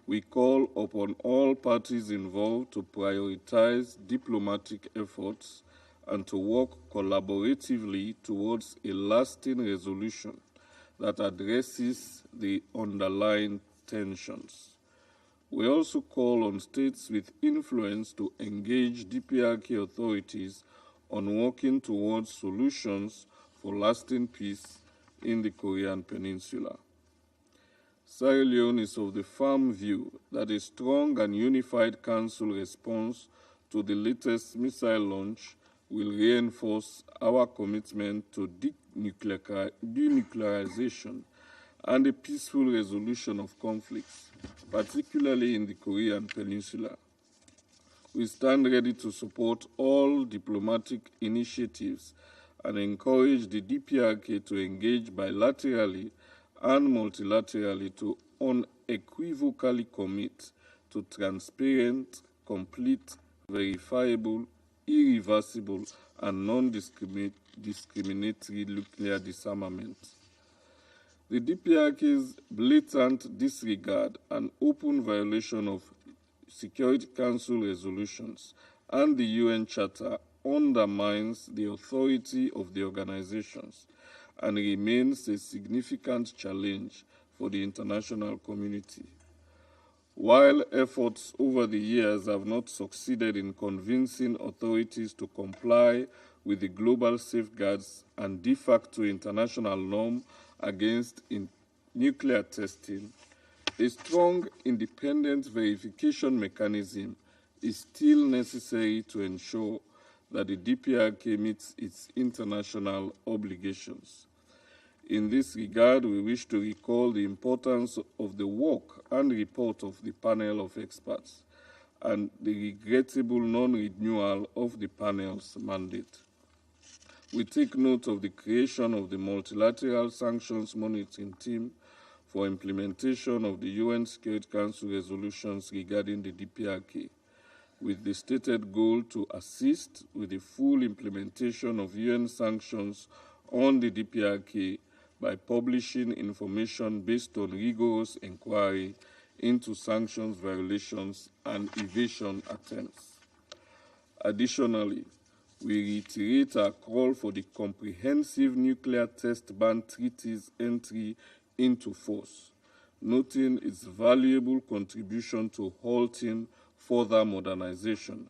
we call upon all parties involved to prioritize diplomatic efforts and to work collaboratively towards a lasting resolution that addresses the underlying tensions. We also call on states with influence to engage DPRK authorities on working towards solutions for lasting peace in the Korean Peninsula. Sierra Leone is of the firm view that a strong and unified Council response to the latest missile launch will reinforce our commitment to denuclearization and a peaceful resolution of conflicts, particularly in the Korean Peninsula. We stand ready to support all diplomatic initiatives and encourage the DPRK to engage bilaterally and multilaterally to unequivocally commit to transparent, complete, verifiable, irreversible, and non-discriminatory nuclear disarmament. The DPRK's blatant disregard and open violation of Security Council resolutions and the UN Charter undermines the authority of the organizations and remains a significant challenge for the international community. While efforts over the years have not succeeded in convincing authorities to comply with the global safeguards and de facto international norm against nuclear testing, a strong independent verification mechanism is still necessary to ensure that the DPRK meets its international obligations. In this regard, we wish to recall the importance of the work and report of the panel of experts and the regrettable non-renewal of the panel's mandate. We take note of the creation of the multilateral sanctions monitoring team for implementation of the UN Security Council resolutions regarding the DPRK, with the stated goal to assist with the full implementation of UN sanctions on the DPRK by publishing information based on rigorous inquiry into sanctions violations and evasion attempts. Additionally, we reiterate our call for the Comprehensive Nuclear Test Ban Treaty's entry into force, noting its valuable contribution to halting further modernization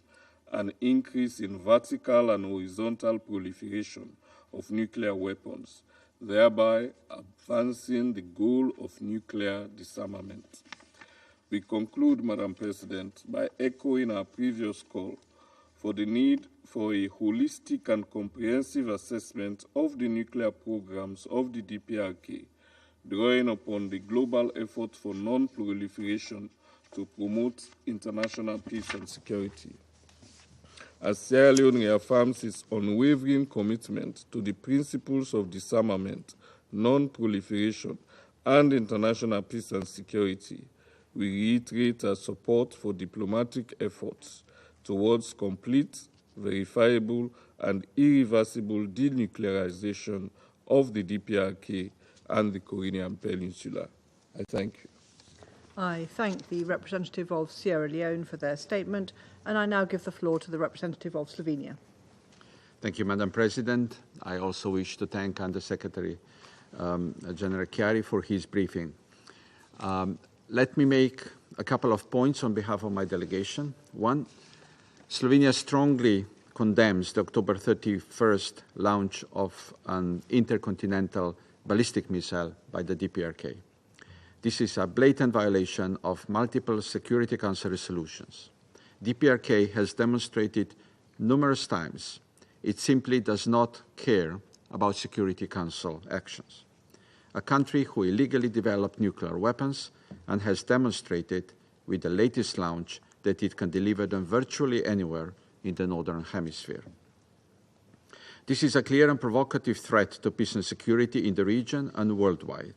and increase in vertical and horizontal proliferation of nuclear weapons, thereby advancing the goal of nuclear disarmament. We conclude, Madam President, by echoing our previous call for the need for a holistic and comprehensive assessment of the nuclear programs of the DPRK, drawing upon the global effort for non-proliferation to promote international peace and security. As Sierra Leone reaffirms its unwavering commitment to the principles of disarmament, non-proliferation, and international peace and security, we reiterate our support for diplomatic efforts towards complete, verifiable, and irreversible denuclearization of the DPRK and the Korean Peninsula. I thank you. I thank the representative of Sierra Leone for their statement, and I now give the floor to the representative of Slovenia. Thank you, Madam President. I also wish to thank Under-Secretary General Chiari for his briefing. Let me make a couple of points on behalf of my delegation. One, Slovenia strongly condemns the October 31st launch of an intercontinental ballistic missile by the DPRK. This is a blatant violation of multiple Security Council resolutions. DPRK has demonstrated numerous times it simply does not care about Security Council actions. A country who illegally developed nuclear weapons and has demonstrated with the latest launch that it can deliver them virtually anywhere in the Northern Hemisphere. This is a clear and provocative threat to peace and security in the region and worldwide.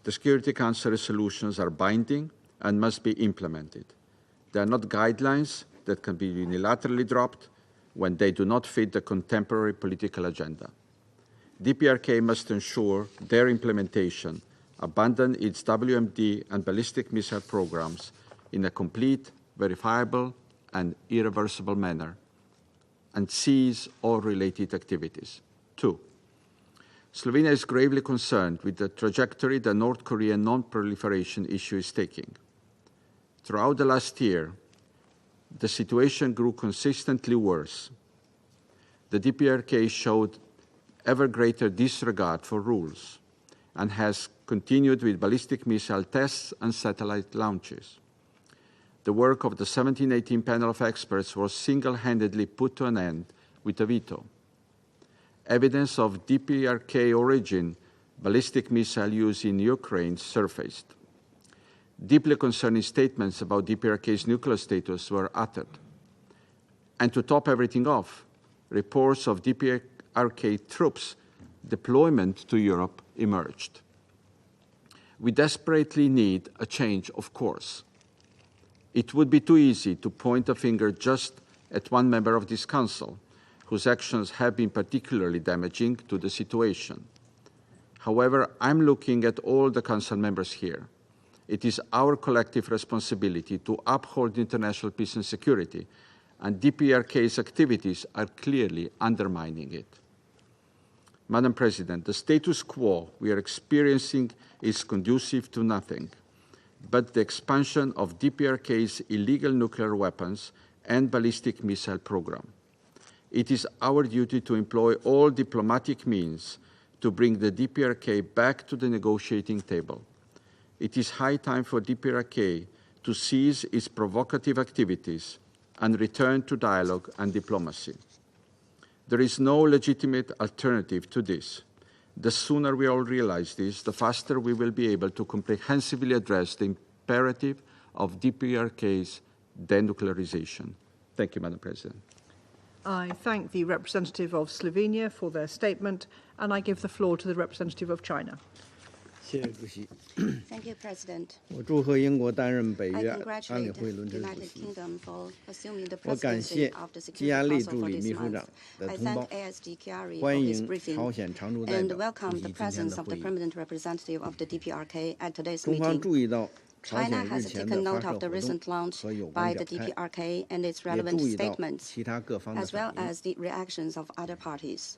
The Security Council resolutions are binding and must be implemented. They are not guidelines that can be unilaterally dropped when they do not fit the contemporary political agenda. DPRK must ensure their implementation abandon its WMD and ballistic missile programs in a complete, verifiable, and irreversible manner, and cease all related activities. 2. Slovenia is gravely concerned with the trajectory the North Korean non-proliferation issue is taking. Throughout the last year, the situation grew consistently worse. The DPRK showed ever greater disregard for rules and has continued with ballistic missile tests and satellite launches. The work of the 1718 panel of experts was single-handedly put to an end with a veto. Evidence of DPRK origin ballistic missile use in Ukraine surfaced. Deeply concerning statements about DPRK's nuclear status were uttered. And to top everything off, reports of DPRK troops' deployment to Europe emerged. We desperately need a change of course. It would be too easy to point a finger just at one member of this Council, whose actions have been particularly damaging to the situation. However, I'm looking at all the Council members here. It is our collective responsibility to uphold international peace and security, and DPRK's activities are clearly undermining it. Madam President, the status quo we are experiencing is conducive to nothing but the expansion of DPRK's illegal nuclear weapons and ballistic missile program. It is our duty to employ all diplomatic means to bring the DPRK back to the negotiating table. It is high time for DPRK to cease its provocative activities and return to dialogue and diplomacy. There is no legitimate alternative to this. The sooner we all realize this, the faster we will be able to comprehensively address the imperative of DPRK's denuclearization. Thank you, Madam President. I thank the representative of Slovenia for their statement, and I give the floor to the representative of China. Thank you, President. I 祝贺英国担任北约 congratulate 安理会轮值 the 主 United 席。 Kingdom for assuming the 我感 presidency 谢 of the 基安 Security 利 Council 助 for 理 this 秘书 month. 长的 I 同 thank 胞， ASD Chiari 欢 for his 迎 briefing 朝鲜常驻代 and 表 welcome 出席 the 今天 presence 的 of 会 the 议。 permanent representative of the DPRK at today's 中方 meeting. 注意到朝 China 鲜日 has 前 taken 的发 note 射 of the 活动 recent launch 和有 by 关 the 表态， DPRK and its 也 relevant 注意到 statements, 其他各方的 as well 反应。 as the reactions of other parties.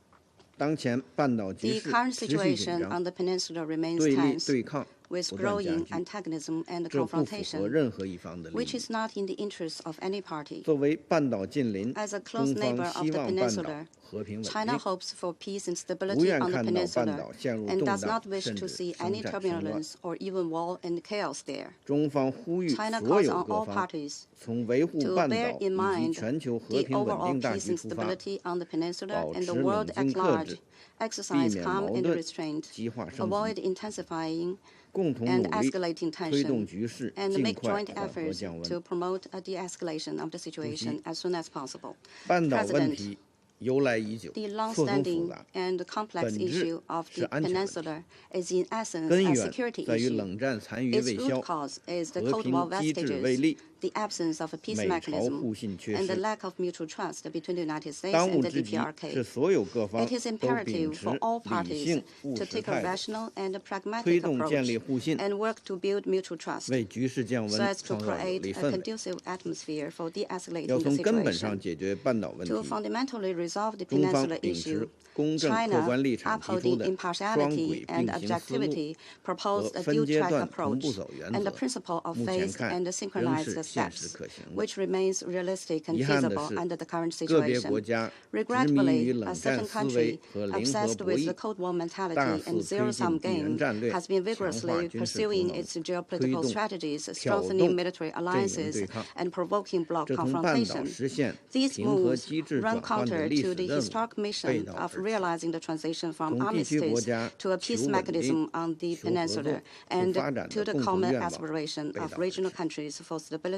当前半岛局 The 势 current 持续紧 situation 张， on the peninsula remains 对立 tense, 对抗 with 不断加 growing 剧， antagonism and 这不符合 confrontation, 任何一方的利 which 益。 is not in the interest of any party. 作为半岛近邻， As a close 中 neighbor 方 of 希 the 望半岛 peninsula, 和平稳 China 定， hopes for peace and 不 stability 愿 on the 看到半 peninsula 岛陷入 and 动 does 荡 not wish 甚 to 至 see 生 any 战生乱。 turbulence or even war and chaos there. 中方呼吁 China 所 calls 有 on 各 all 方 parties 从维护 to 半 bear 岛 in 以及 mind 全球和 the 平稳 overall 定大 peace 局 and 出发， stability on the peninsula 保 and 持 the 冷 world 静 at 克 large, 制，避 exercise 免 calm 矛 and 盾 restraint, 激化升 avoid 级， intensifying 共同 and 努力 escalating 推动 tension, 局势 and 尽 make 快 joint 缓和 efforts 降 to 温。 promote a de-escalation of the situation as soon as possible. 半岛问 President, 题由来已久， the 错综复 long-standing 杂， and complex 本质 issue of 是 the 安全问题， peninsula is in essence 根 a 源 security 在于 issue. 冷战残余 Its 未 root 消， cause is the 和 Cold War 平机制未 vestiges, 立， the absence of a peace 美朝 mechanism, 互信缺 and the 失。 lack of mutual trust between the United States 当 and 务 the 之急是 DPRK. 所有各方 It is 都秉 imperative 持 for all 理 parties 性务 to 实 take a 态度， rational and 推 pragmatic 动建立 approach 互信， and work to build mutual trust 为局势降 so 温 as to 创造有 create 利 a 氛围。 conducive atmosphere for 要 de-escalating the 从根本上 situation. 解决半岛问 To 题， fundamentally resolve the 中方 peninsula 秉持 issue, 公正客 China, 观立场提出 upholding 的双 impartiality 轨 and 并行思路 objectivity, 和 proposed a 分 dual 阶 track 段同 approach 步走原 and the 则， principle of 目前 phased 看 and 仍 synchronized 是现实 steps, 可行的。 which remains realistic and 遗憾的 feasible 是， under the current 个别国 situation. 家执迷于 Regretfully, a 冷 certain 战思维 country 和零和 obsessed 博 with the 弈， Cold War 大 mentality 肆 and 推 zero-sum 进地缘 game 战略， has been 强化 vigorously 军事 pursuing 承诺， its 推 geopolitical 动 strategies, 挑 strengthening 动 military 阵营 alliances, 对抗， and provoking bloc 这同半岛 confrontation. 实现 These 平和 moves 机制 run 转换的 counter 历 to 史 the 任务 historic 背 mission 道 of 而驰。 realizing the transition from 中地区国 armistice 家 to a 求 peace 稳 mechanism 定、 on the 求合作、 peninsula 求 and 发展 to 的 the 共同 common 愿望 aspiration 背 of 道而 regional 驰。 countries for stability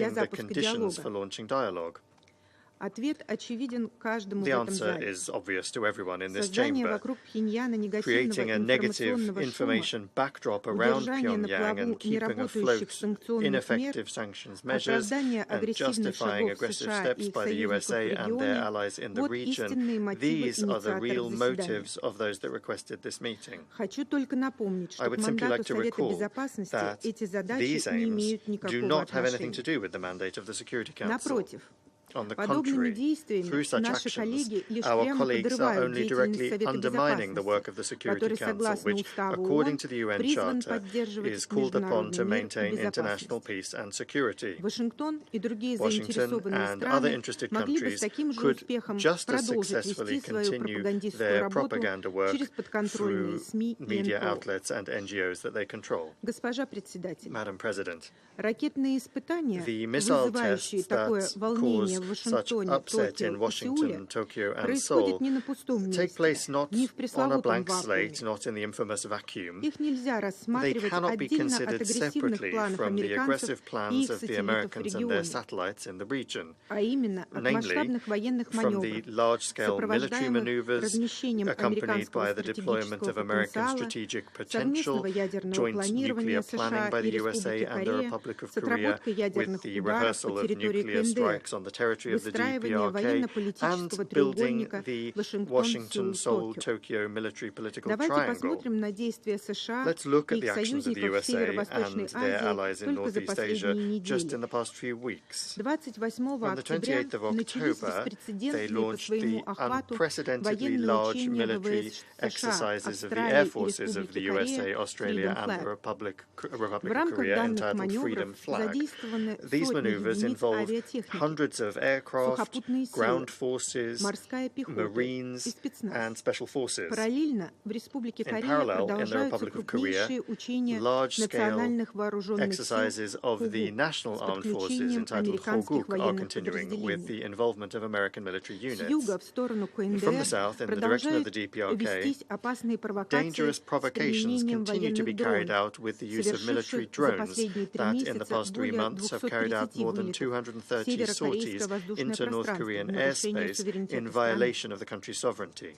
для the запуска conditions for диалога? launching dialogue? Ответ очевиден каждому в The этом answer зале. is obvious to everyone in this Создание chamber. вокруг Пхеньяна негативного Creating a negative информационного шума, information backdrop around удержание на Pyongyang плаву and keeping неработающих afloat санкционных мер, ineffective sanctions measures оправдание and агрессивных justifying шагов aggressive США и steps их by the союзников в USA and their регионе allies in the вот region. истинные мотивы These are the инициаторов real заседания. motives of those that requested this meeting. Хочу только напомнить, I что к would simply like мандату to Совета recall Безопасности that эти задачи these не aims имеют do никакого not have anything to отношения. do with the mandate of the Security Council. Напротив, On the contrary, through such actions, our colleagues are only directly undermining the work of the Security Council, which, according to the UN Charter, is called upon to maintain international peace and security. Washington and other interested countries could just as successfully continue their propaganda work through media outlets and NGOs that they control. Madam President, the missile tests that caused such upset in Washington, Tokyo and Seoul take place not on a blank slate, not in the infamous vacuum. They cannot be considered separately from the aggressive plans of the Americans and their satellites in the region, namely from the large-scale military maneuvers accompanied by the deployment of American strategic potential, joint nuclear planning by the USA and the Republic of Korea, with the rehearsal of nuclear strikes on the territory of the DPRK, and building the Washington-Seoul-Tokyo military-political triangle. Let's look at the actions of the USA and their allies in Northeast Asia just in the past few weeks. On the 28th of October, they launched the unprecedentedly large military exercises of the air forces of the USA, Australia, and the Republic of Korea, entitled Freedom Flag. These maneuvers involved hundreds of aircraft, ground forces, Marines, and special forces. In parallel, in the Republic of Korea, large-scale exercises of the National Armed Forces, entitled Hoguk, are continuing with the involvement of American military units. From the south, in the direction of the DPRK, dangerous provocations continue to be carried out with the use of military drones that, in the past 3 months, have carried out more than 230 sorties into North Korean airspace in violation of the country's sovereignty.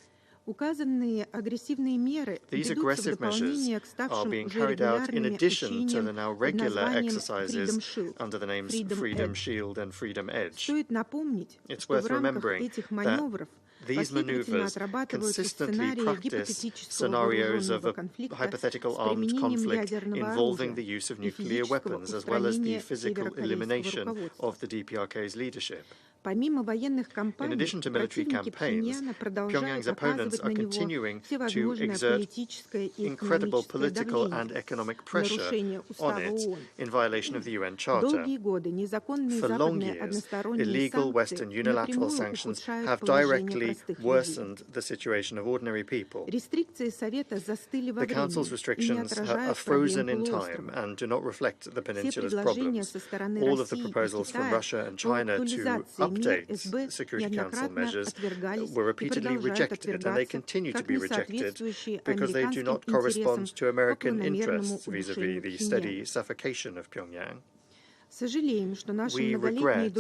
These aggressive measures are being carried out in addition to the now regular exercises under the names Freedom Shield and Freedom Edge. It's worth remembering that these maneuvers consistently practice scenarios of a hypothetical armed conflict involving the use of nuclear weapons, as well as the physical elimination of the DPRK's leadership. In addition to military campaigns, Pyongyang's opponents are continuing to exert incredible political and economic pressure on it in violation of the UN Charter. For long years, illegal Western unilateral sanctions have directly worsened the situation of ordinary people. The Council's restrictions are frozen in time and do not reflect the peninsula's problems. All of the proposals from Russia and China to update Security Council measures were repeatedly rejected, and they continue to be rejected because they do not correspond to American interests vis-à-vis the steady suffocation of Pyongyang. We regret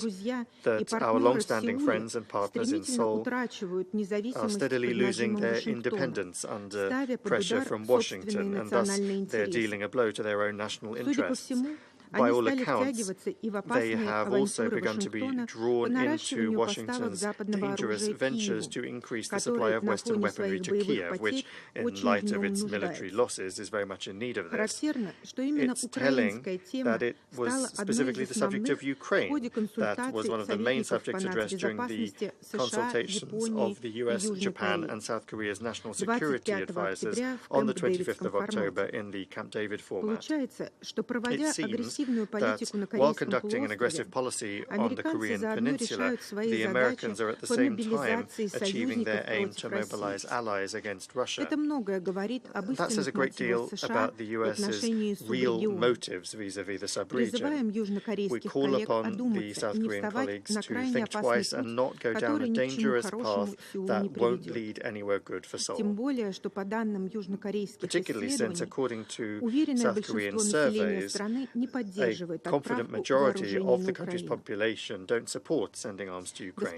that our long-standing friends and partners in Seoul are steadily losing their independence under pressure from Washington, and thus they're dealing a blow to their own national interests. By all accounts, they have also begun to be drawn into Washington's dangerous ventures to increase the supply of Western weaponry to Kiev, which, in light of its military losses, is very much in need of this. It's telling that it was specifically the subject of Ukraine that was one of the main subjects addressed during the consultations of the US, Japan, and South Korea's national security advisors on the 25th of October in the Camp David format. It seems that while conducting an aggressive policy on the Korean peninsula, the Americans are at the same time achieving their aim to mobilize allies against Russia. That says a great deal about the US's real motives vis-à-vis the sub-region. We call upon the South Korean colleagues to think twice and not go down a dangerous path that won't lead anywhere good for Seoul. Particularly since, according to South Korean surveys, a confident majority of the country's population don't support sending arms to Ukraine.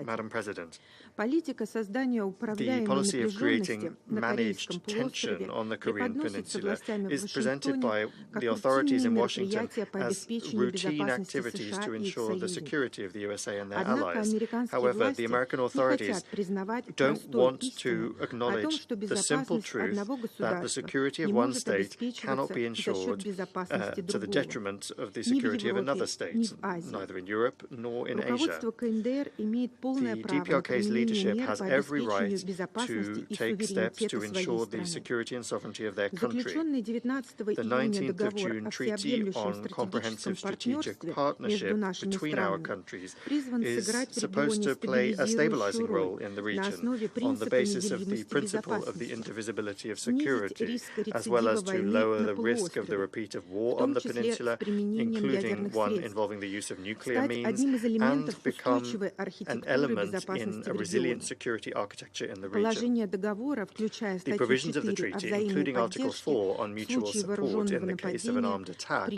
Madam President, the policy of creating managed tension on the Korean peninsula is presented by the authorities in Washington as routine activities to ensure the security of the USA and their allies. However, the American authorities don't want to acknowledge the simple truth that the security of one state cannot be ensured to the detriment of the security of another state, neither in Europe nor in Asia. The DPRK's leadership has every right to take steps to ensure the security and sovereignty of their country. The 19th of June Treaty on Comprehensive Strategic Partnership between our countries is supposed to play a stabilizing role in the region on the basis of the principle of the indivisibility of security, as well as to lower the risk of the repeat of war on the peninsula, including one involving the use of nuclear means, and become an element in a resilient security architecture in the region. The provisions of the treaty, including Article 4 on mutual support in the case of an armed attack,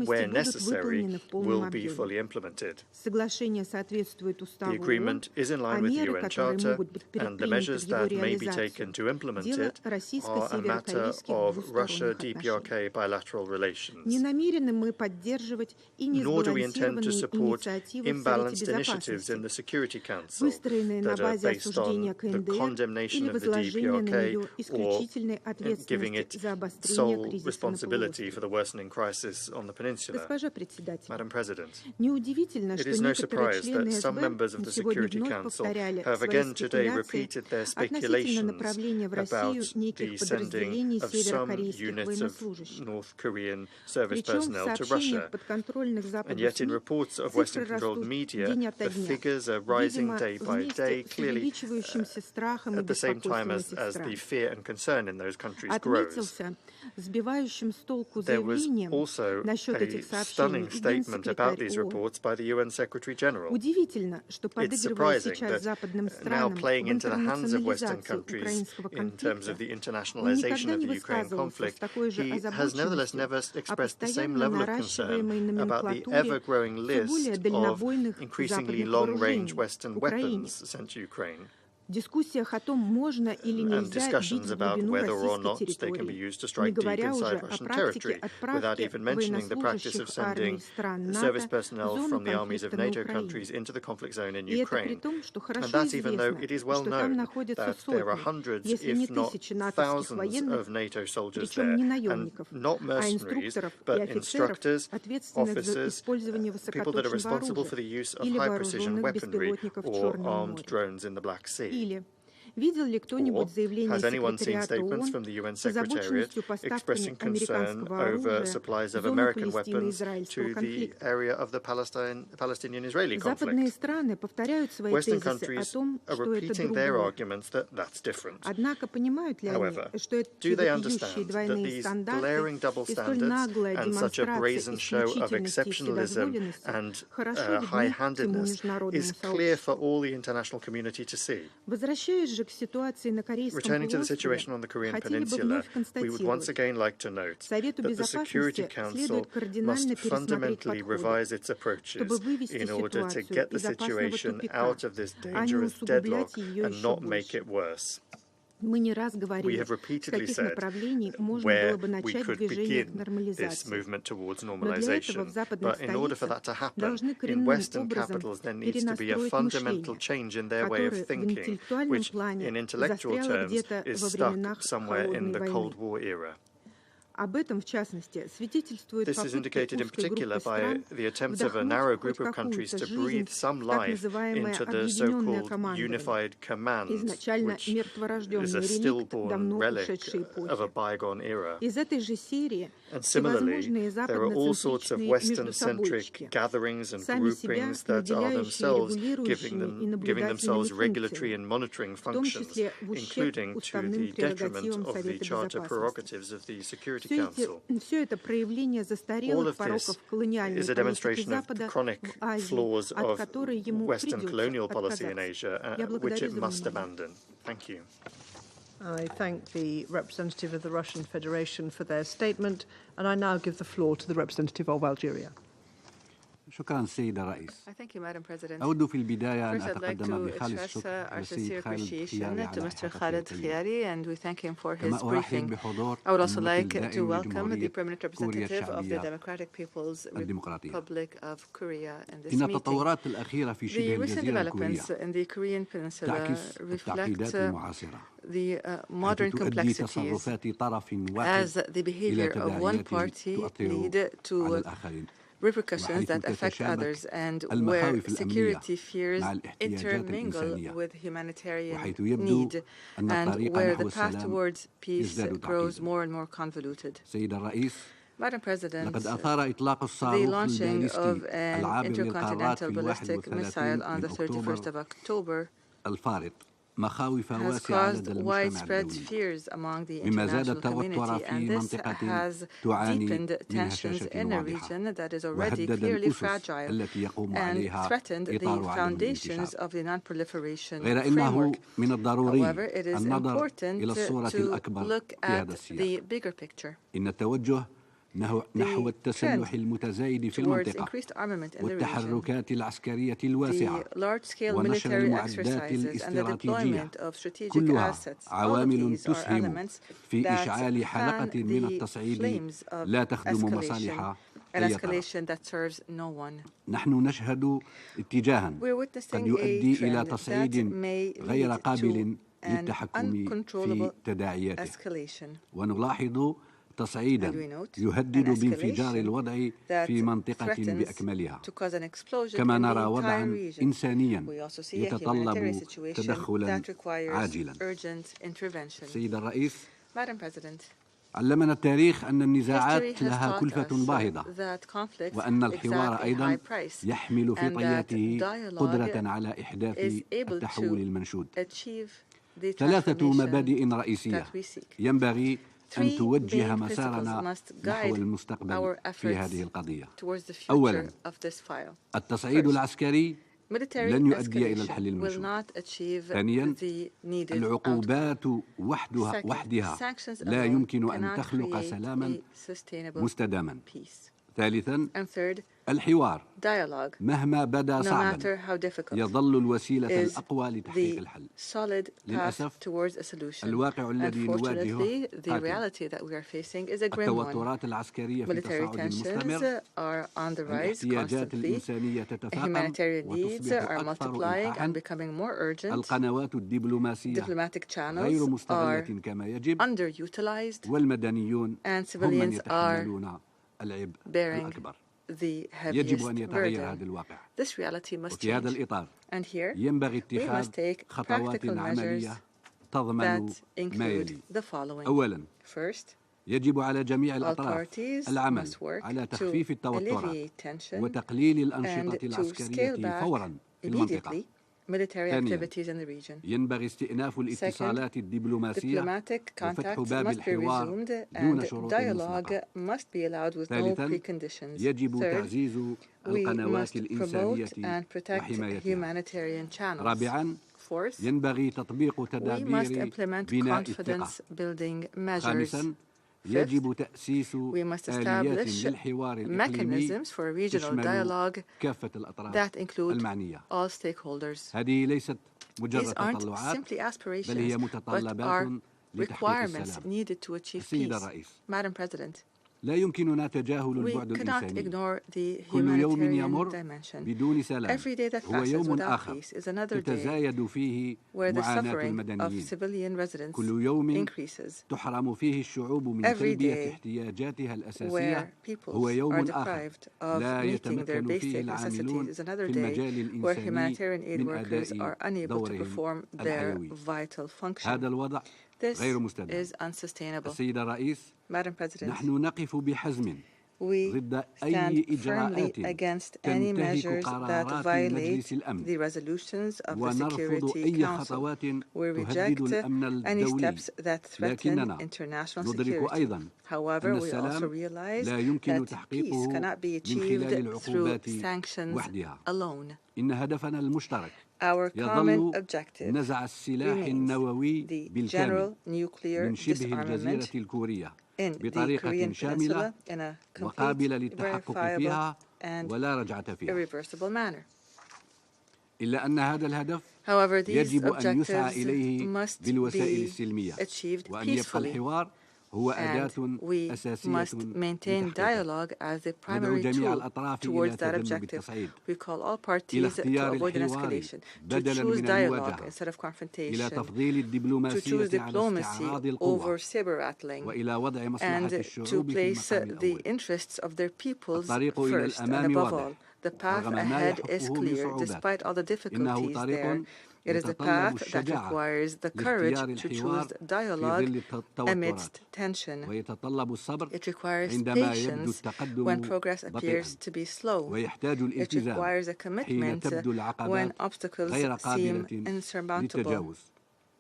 where necessary, will be fully implemented. The agreement is in line with the UN Charter, and the measures that may be taken to implement it are a matter of Russia-DPRK bilateral relations. Nor do we intend to support imbalanced initiatives in the Security Council that are based on the condemnation of the DPRK or giving it sole responsibility for the worsening crisis on the peninsula. Madam President, it is no surprise that some members of the Security Council have again today repeated their speculations about the sending of some units of North Korean service personnel to Russia. And yet in reports of Western-controlled media, the figures are rising day by day, clearly at the same time as the fear and concern in those countries grows. There was also a stunning statement about these reports by the UN Secretary-General. It's surprising that now playing into the hands of Western countries in terms of the internationalization of the Ukraine conflict, he has nevertheless never expressed the same level of concern about the ever-growing list of increasingly long-range Western weapons sent to Ukraine. And discussions about whether or not they can be used to strike deep inside Russian territory, without even mentioning the practice of sending service personnel from the armies of NATO countries into the conflict zone in Ukraine. And that's even though it is well known that there are hundreds, if not thousands, of NATO soldiers there, and not mercenaries, but instructors, officers, people that are responsible for the use of high-precision weaponry or armed drones in the Black Sea. Or has anyone seen statements from the UN Secretariat expressing concern over supplies of American weapons to the area of the Palestinian-Israeli conflict? Western countries are repeating their arguments that that's different. However, do they understand that these glaring double standards and such a brazen show of exceptionalism and high-handedness is clear for all the international community to see? Returning to the situation on the Korean Peninsula, we would once again like to note that the Security Council must fundamentally revise its approaches in order to get the situation out of this dangerous deadlock and not make it worse. We have repeatedly said where we could begin this movement towards normalization, but in order for that to happen, in Western capitals there needs to be a fundamental change in their way of thinking, which in intellectual terms is stuck somewhere in the Cold War era. This is indicated in particular by the attempts of a narrow group of countries to breathe some life into the so-called Unified Command, which is a stillborn relic of a bygone era. And similarly, there are all sorts of Western-centric gatherings and groupings that are themselves giving themselves regulatory and monitoring functions, including to the detriment of the Charter prerogatives of the Security Council. All of this is a demonstration of the chronic flaws of Western colonial policy in Asia, which it must abandon. Thank you. I thank the representative of the Russian Federation for their statement, and I now give the floor to the representative of Algeria. شكرا السيد الرئيس. Thank you, Madam President. أود في البداية أن First, I'd like أتقدم to بخالص express الشكر our للسيد sincere خالد appreciation خياري to على Mr. Khaled حقيقته. Khiyari, and we thank him for his كما أرحب briefing. بحضور I would also الممثل like to الدائم welcome the لجمهورية permanent كوريا representative of the الشعبية Democratic People's الديمقراطية. Republic of Korea in this إن meeting. التطورات الأخيرة في شبه The recent الجزيرة الكورية developments in the Korean peninsula تعكس reflect التعقيدات المعاصرة the modern تؤدي complexities تصرفات طرف واحد as the behavior إلى of one تداعيات party تؤثر lead to على الآخرين. repercussions that affect others, and where security fears intermingle with humanitarian need, and where the path towards peace grows more and more convoluted. Madam President, the launching of an intercontinental ballistic missile on the 31st of October has caused widespread fears among the international community, and this has deepened tensions in a region that is already clearly fragile and threatened the foundations of the non-proliferation framework. However, it is important to look at the bigger picture. نحو التسلح المتزايد في المنطقة والتحركات العسكرية الواسعة ونشر المعدات الاستراتيجية كلها عوامل تسهم في إشعال حلقة من التصعيد لا تخدم مصالح أي طرف. نحن نشهد اتجاها قد يؤدي إلى تصعيد غير قابل للتحكم في تداعياته، ونلاحظ تصعيدا يهدد بانفجار الوضع في منطقة بأكملها، كما نرى وضعا إنسانيا يتطلب تدخلا عاجلا. سيد الرئيس، علمنا التاريخ أن النزاعات لها كلفة باهظة، وأن الحوار أيضا يحمل في طياته قدرة على إحداث التحول المنشود. 3 مبادئ رئيسية ينبغي أن توجه مسارنا نحو المستقبل في هذه القضية. أولاً، التصعيد العسكري لن يؤدي إلى الحل المنشود. ثانياً، العقوبات وحدها لا يمكن أن تخلق سلاماً مستداماً. ثالثاً، الحوار مهما بدا صعبا يظل الوسيلة الأقوى لتحقيق الحل. للأسف الواقع الذي نواجهه التوترات العسكرية في تصاعد مستمر، الاحتياجات الإنسانية تتفاقم وتصبح أكثر إلحاحا، القنوات الدبلوماسية غير مستغلة كما يجب، والمدنيون هم من يتحملون العبء الأكبر. يجب أن يتغير هذا الواقع. وفي هذا الإطار ينبغي اتخاذ خطوات عملية تضمن ما يلي. أولاً، يجب على جميع الأطراف العمل على تخفيف التوترات وتقليل الأنشطة العسكرية فوراً في المنطقة. ثانياً، ينبغي استئناف الاتصالات الدبلوماسية وفتح باب الحوار دون شروط مسبقة. ثالثاً، يجب تعزيز القنوات الإنسانية وحمايتها. رابعاً، ينبغي تطبيق تدابير بناء الثقة. خامساً، يجب تأسيس آليات للحوار الإقليمي تشمل كافة الأطراف المعنية. هذه ليست مجرد تطلعات، بل هي متطلبات لتحقيق السلام. السيد الرئيس، لا يمكننا تجاهل البعد الإنساني. كل يوم يمر بدون سلام هو يوم آخر تتزايد فيه معاناة المدنيين. كل يوم تحرم فيه الشعوب من تلبية احتياجاتها الأساسية هو يوم آخر لا يتمكن فيه العاملون في المجال الإنساني من أداء دورهم الحيوي. هذا الوضع غير مستدام. السيد الرئيس، نحن نقف بحزم ضد أي إجراءات تنتهك قرارات مجلس الأمن، ونرفض أي خطوات تهدد الأمن الدولي، لكننا ندرك أيضا أن السلام لا يمكن تحقيقه من خلال العقوبات وحدها. إن هدفنا المشترك يظل نزع السلاح النووي بالكامل من شبه الجزيرة الكورية بطريقة شاملة وقابلة للتحقق فيها and ولا رجعة فيها. irreversible manner. إلا أن هذا الهدف However, these يجب أن يسعى objectives إليه must بالوسائل be السلمية achieved وأن يبقى peacefully, الحوار هو أداة and we أساسية must maintain لتحقيقه. dialogue as the ندعو primary جميع tool الأطراف towards إلى that تجنب objective. التصعيد We call all إلى parties to اختيار avoid an الحوار escalation, to بدلا choose من dialogue المواجهة instead of إلى confrontation, تفضيل to choose الدبلوماسية على diplomacy استعراض over القوة saber rattling, وإلى وضع مصلحة and to الشعوب في place المقام the الأول. interests of their peoples الطريق إلى first and الأمام above واضح. all. The path رغم ما ahead is يحفه من clear صعوبات. despite all the إنه difficulties there. طريق It is a يتطلب path that الشجاعة requires the courage to choose في dialogue ظل التوترات amidst tension. ويتطلب الصبر It requires عندما يبدو patience التقدم when progress appears بطيئا to be slow. ويحتاج It الالتزام requires a حين commitment تبدو when العقبات obstacles غير seem قابلة insurmountable. للتجاوز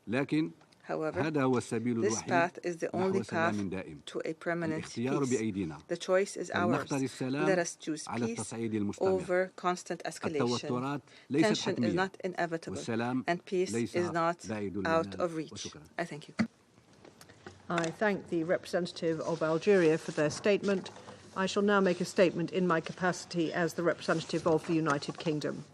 لكن However, هذا هو السبيل this الوحيد path is the نحو only path سلام دائم. to a permanent الاختيار peace. بأيدينا. The choice is ours. فلنختر السلام Let us choose على peace التصعيد المستمر. over constant escalation. التوترات ليست Tension is حتمية not inevitable, والسلام and peace ليس is not بعيد out المنال of reach. وشكرا. I thank you. I thank the representative of Algeria for their statement. I shall now make a statement in my capacity as the representative of the United Kingdom.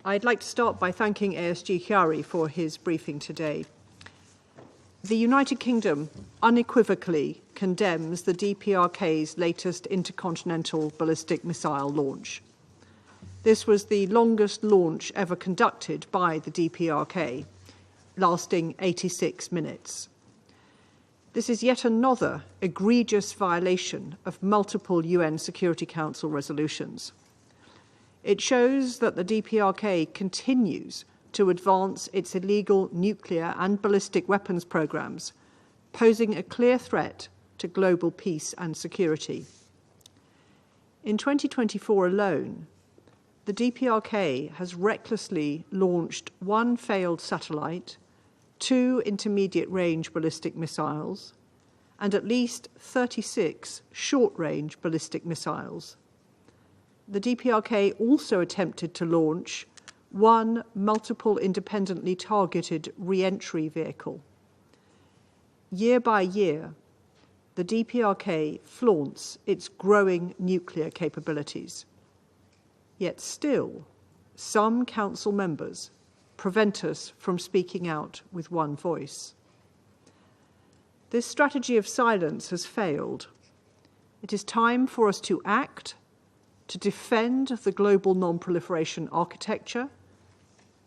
I'd like to start by thanking ASG Chiari for his briefing today. The United Kingdom unequivocally condemns the DPRK's latest intercontinental ballistic missile launch. This was the longest launch ever conducted by the DPRK, lasting 86 minutes. This is yet another egregious violation of multiple UN Security Council resolutions. It shows that the DPRK continues to advance its illegal nuclear and ballistic weapons programs, posing a clear threat to global peace and security. In 2024 alone, the DPRK has recklessly launched 1 failed satellite, 2 intermediate-range ballistic missiles, and at least 36 short-range ballistic missiles. The DPRK also attempted to launch 1 multiple independently targeted re-entry vehicle. Year by year, the DPRK flaunts its growing nuclear capabilities. Yet still, some Council members prevent us from speaking out with one voice. This strategy of silence has failed. It is time for us to act, to defend the global non-proliferation architecture,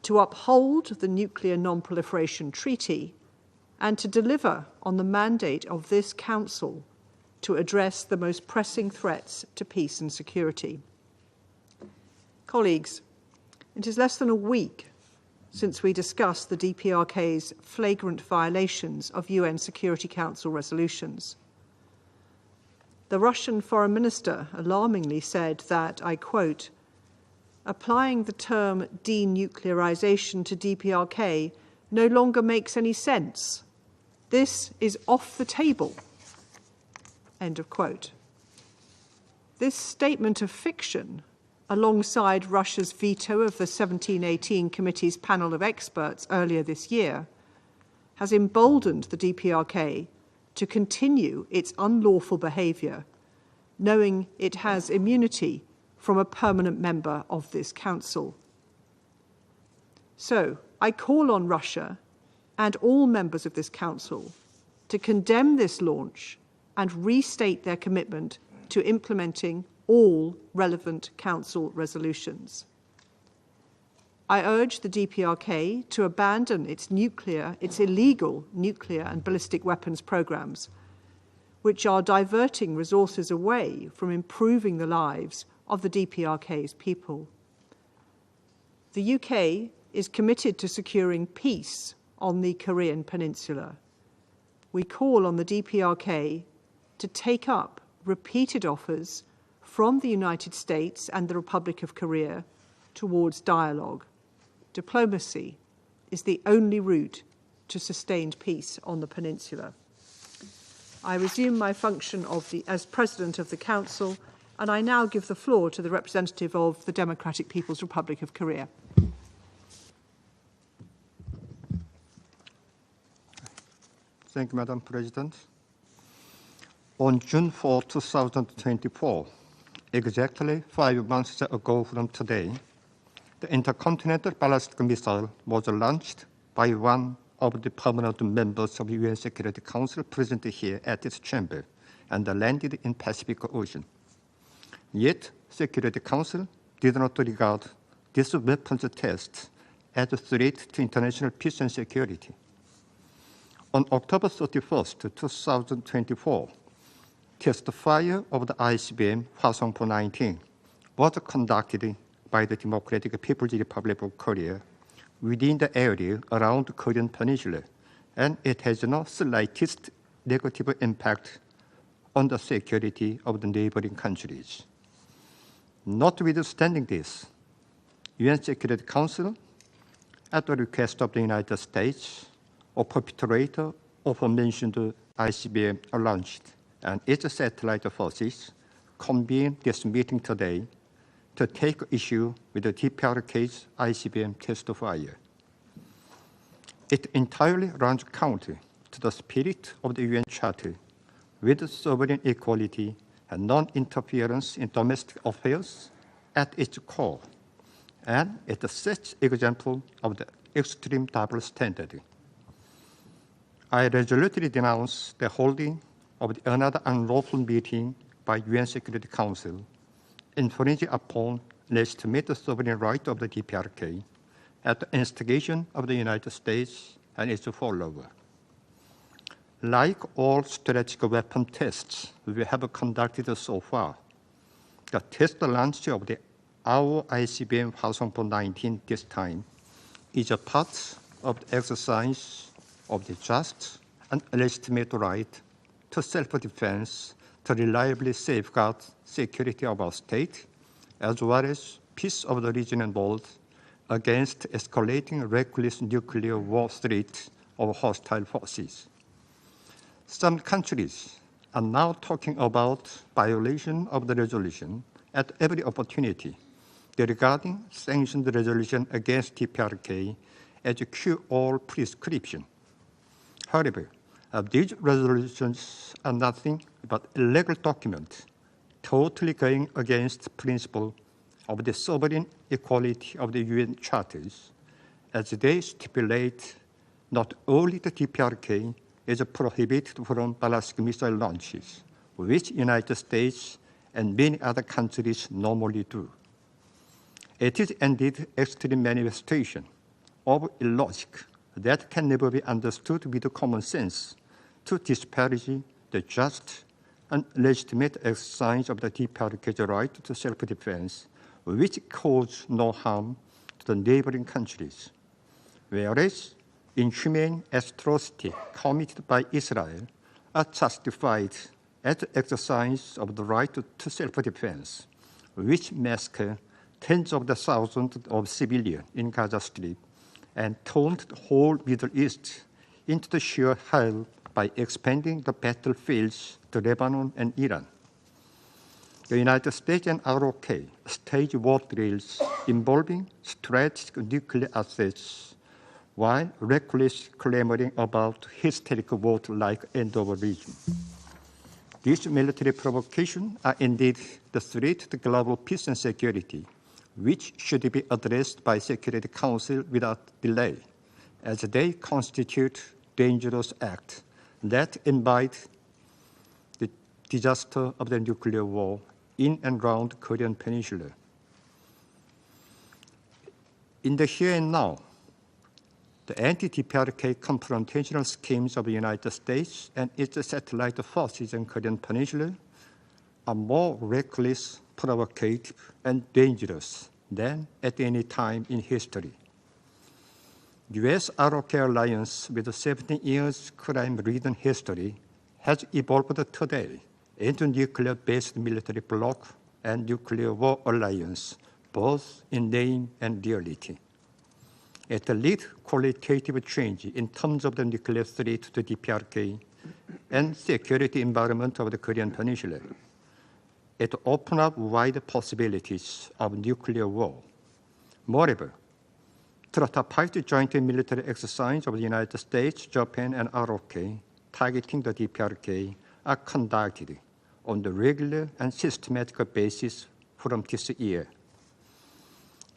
to uphold the Nuclear Non-Proliferation Treaty, and to deliver on the mandate of this Council to address the most pressing threats to peace and security. Colleagues, it is less than a week since we discussed the DPRK's flagrant violations of UN Security Council resolutions. The Russian Foreign Minister alarmingly said that, I quote, "Applying the term denuclearization to DPRK no longer makes any sense. This is off the table." End of quote. This statement of fiction, alongside Russia's veto of the 1718 Committee's panel of experts earlier this year, has emboldened the DPRK to continue its unlawful behaviour, knowing it has immunity from a permanent member of this Council. So, I call on Russia and all members of this Council to condemn this launch and restate their commitment to implementing all relevant Council resolutions. I urge the DPRK to abandon its illegal nuclear and ballistic weapons programs, which are diverting resources away from improving the lives of the DPRK's people. The UK is committed to securing peace on the Korean Peninsula. We call on the DPRK to take up repeated offers from the United States and the Republic of Korea towards dialogue. Diplomacy is the only route to sustained peace on the peninsula. I resume my function as President of the Council, and I now give the floor to the representative of the Democratic People's Republic of Korea. Thank you, Madam President. On June 4, 2024, exactly 5 months ago from today, the intercontinental ballistic missile was launched by one of the permanent members of the UN Security Council present here at this chamber and landed in Pacific Ocean. Yet, Security Council did not regard this weapons test as a threat to international peace and security. On October 31st, 2024, test fire of the ICBM Hwasong 19 was conducted by the Democratic People's Republic of Korea within the area around the Korean Peninsula, and it has no slightest negative impact on the security of the neighboring countries. Notwithstanding this, UN Security Council, at the request of the United States, a perpetrator of a mentioned ICBM launched, and its satellite forces convened this meeting today to take issue with the DPRK's ICBM test fire. It entirely runs counter to the spirit of the UN Charter with sovereign equality and non-interference in domestic affairs at its core, and it sets example of the extreme double standard. I resolutely denounce the holding of another unlawful meeting by UN Security Council, infringing upon legitimate sovereign right of the DPRK at the instigation of the United States and its follower. Like all strategic weapon tests we have conducted so far, the test launch of our ICBM Hwasong 19 this time is a part of the exercise of the just and legitimate right to self-defense to reliably safeguard security of our state, as well as peace of the region and world against escalating reckless nuclear war threat of hostile forces. Some countries are now talking about violation of the resolution at every opportunity regarding sanctioned resolution against DPRK as a cure-all prescription. However, these resolutions are nothing but a legal document totally going against the principle of the sovereign equality of the UN Charters, as they stipulate not only the DPRK is prohibited from ballistic missile launches, which the United States and many other countries normally do. It is indeed extreme manifestation of illogic that can never be understood with common sense to disparage the just and legitimate exercise of the DPRK's right to self-defense, which cause no harm to the neighboring countries, whereas inhumane atrocity committed by Israel are justified as the exercise of the right to self-defense, which massacre tens of thousands of civilians in Gaza Strip and turned the whole Middle East into the sheer hell by expanding the battlefields to Lebanon and Iran. The United States and ROK stage war drills involving strategic nuclear assets while recklessly clamoring about hysterical words like end of a region. These military provocations are indeed the threat to global peace and security, which should be addressed by Security Council without delay, as they constitute dangerous acts that invite the disaster of the nuclear war in and around the Korean Peninsula. In the here and now, the anti-DPRK confrontational schemes of the United States and its satellite forces in Korean Peninsula are more reckless, provocative, and dangerous than at any time in history. US-ROK alliance with a 17 years crime-ridden history has evolved today into nuclear-based military bloc and nuclear war alliance, both in name and reality. It led qualitative change in terms of the nuclear threat to the DPRK and security environment of the Korean Peninsula. It opened up wide possibilities of nuclear war. Moreover, tripartite joint military exercise of the United States, Japan, and ROK targeting the DPRK are conducted on the regular and systematic basis from this year.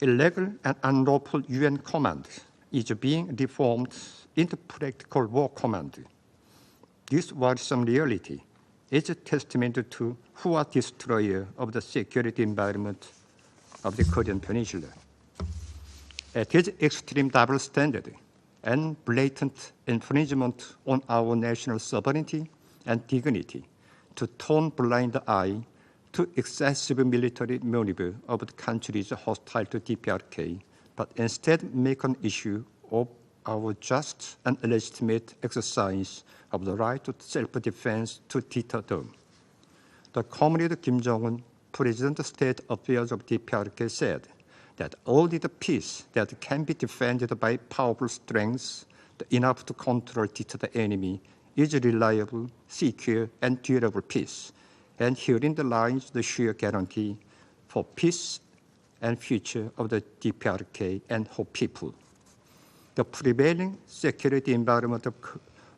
Illegal and unlawful UN command is being reformed into practical war command. This worrisome reality is a testament to who are destroyer of the security environment of the Korean Peninsula. It is extreme double standard and blatant infringement on our national sovereignty and dignity to turn blind eye to excessive military maneuver of the countries hostile to DPRK, but instead make an issue of our just and legitimate exercise of the right to self-defense to deter them. The Comrade Kim Jong-un, President of State Affairs of DPRK, said that only the peace that can be defended by powerful strengths enough to control the enemy is reliable, secure, and durable peace, and herein lies the sure guarantee for peace and future of the DPRK and her people. The prevailing security environment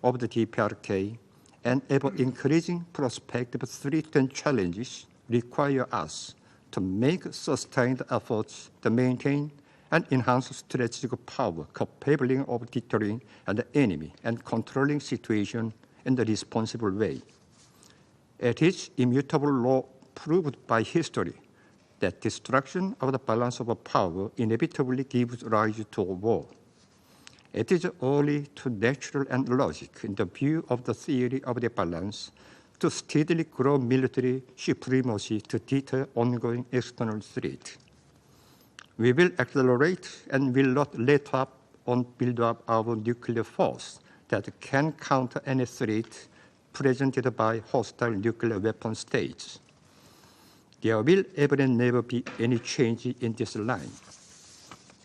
of the DPRK and ever-increasing prospective threats and challenges require us to make sustained efforts to maintain and enhance strategic power capable of deterring the enemy and controlling situation in the responsible way. It is immutable law proved by history that destruction of the balance of power inevitably gives rise to a war. It is only to natural and logic in the view of the theory of the balance to steadily grow military supremacy to deter ongoing external threat. We will accelerate and will not let up on build up our nuclear force that can counter any threat presented by hostile nuclear weapon states. There will ever and never be any change in this line.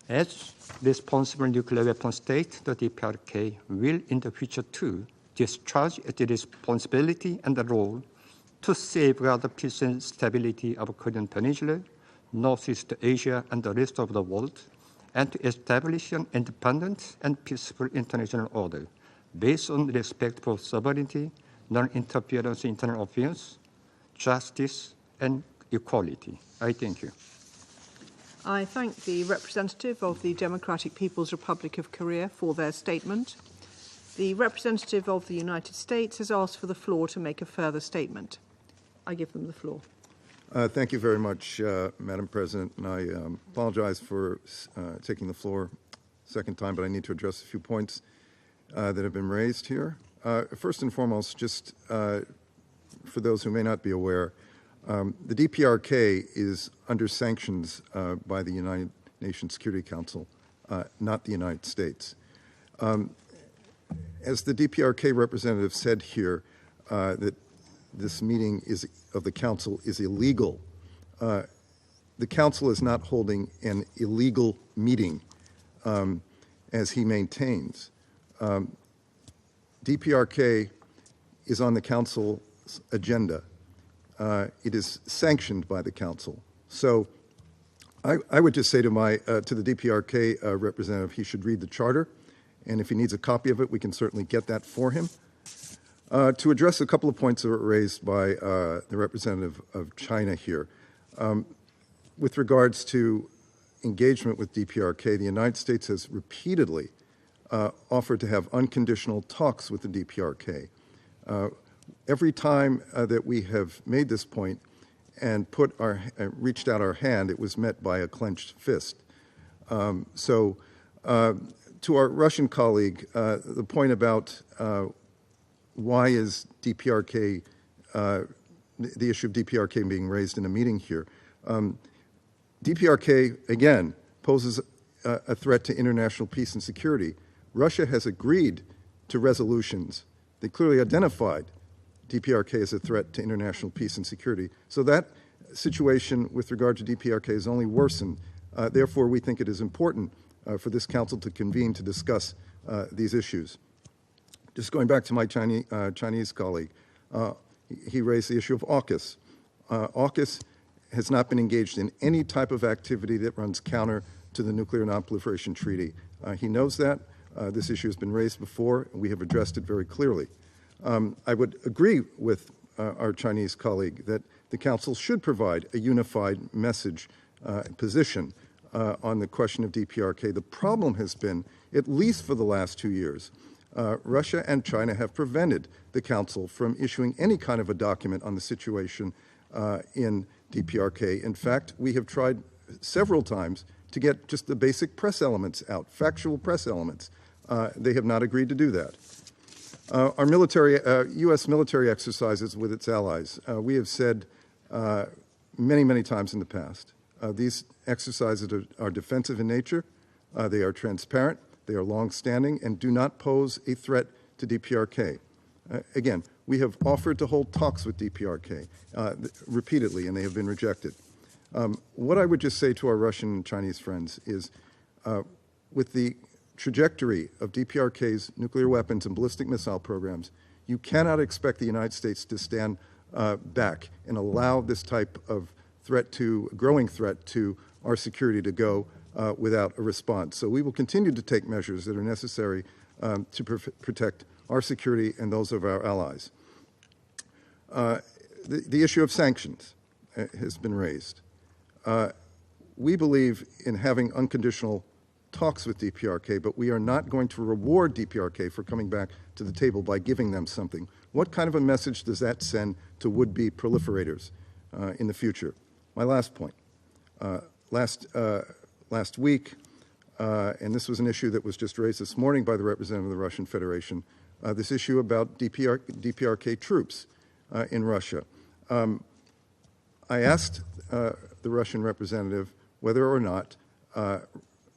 As responsible nuclear weapon state, the DPRK will in the future too discharge its responsibility and the role to safeguard the peace and stability of Korean Peninsula, Northeast Asia, and the rest of the world, and to establish an independent and peaceful international order based on respect for sovereignty, non-interference in internal affairs, justice, and equality. I thank you. I thank the representative of the Democratic People's Republic of Korea for their statement. The representative of the United States has asked for the floor to make a further statement. I give them the floor. Thank you very much, Madam President. And I apologize for taking the floor second time, but I need to address a few points that have been raised here. First and foremost, just for those who may not be aware, the DPRK is under sanctions by the United Nations Security Council, not the United States. As the DPRK representative said here, that this meeting of the Council is illegal. The Council is not holding an illegal meeting, as he maintains. DPRK is on the Council's agenda. It is sanctioned by the Council. So I would just say to the DPRK representative, he should read the charter, and if he needs a copy of it, we can certainly get that for him. To address a couple of points that were raised by the representative of China here. With regards to engagement with DPRK, the United States has repeatedly offered to have unconditional talks with the DPRK. Every time that we have made this point and reached out our hand, it was met by a clenched fist. To our Russian colleague, the point about why is DPRK, the issue of DPRK being raised in a meeting here. DPRK, again, poses a threat to international peace and security. Russia has agreed to resolutions. They clearly identified DPRK as a threat to international peace and security. So that situation with regard to DPRK is only worsened. Therefore, we think it is important for this council to convene to discuss these issues. Just going back to my Chinese colleague, he raised the issue of AUKUS. AUKUS has not been engaged in any type of activity that runs counter to the Nuclear Non-Proliferation Treaty. He knows that. This issue has been raised before, and we have addressed it very clearly. I would agree with our Chinese colleague that the Council should provide a unified message position on the question of DPRK. The problem has been, at least for the last 2 years, Russia and China have prevented the Council from issuing any kind of a document on the situation in DPRK. In fact, we have tried several times to get just the basic press elements out, factual press elements. They have not agreed to do that. Our military, U.S. military exercises with its allies, we have said many, many times in the past, these exercises are defensive in nature, they are transparent, they are long-standing, and do not pose a threat to DPRK. Again, we have offered to hold talks with DPRK repeatedly, and they have been rejected. What I would just say to our Russian and Chinese friends is, with the trajectory of DPRK's nuclear weapons and ballistic missile programs, you cannot expect the United States to stand back and allow this type of growing threat to our security to go without a response. So we will continue to take measures that are necessary to protect our security and those of our allies. The issue of sanctions has been raised. We believe in having unconditional talks with DPRK, but we are not going to reward DPRK for coming back to the table by giving them something. What kind of a message does that send to would-be proliferators in the future? My last point. Last week, and this was an issue that was just raised this morning by the representative of the Russian Federation, this issue about DPRK troops in Russia. I asked the Russian representative whether or not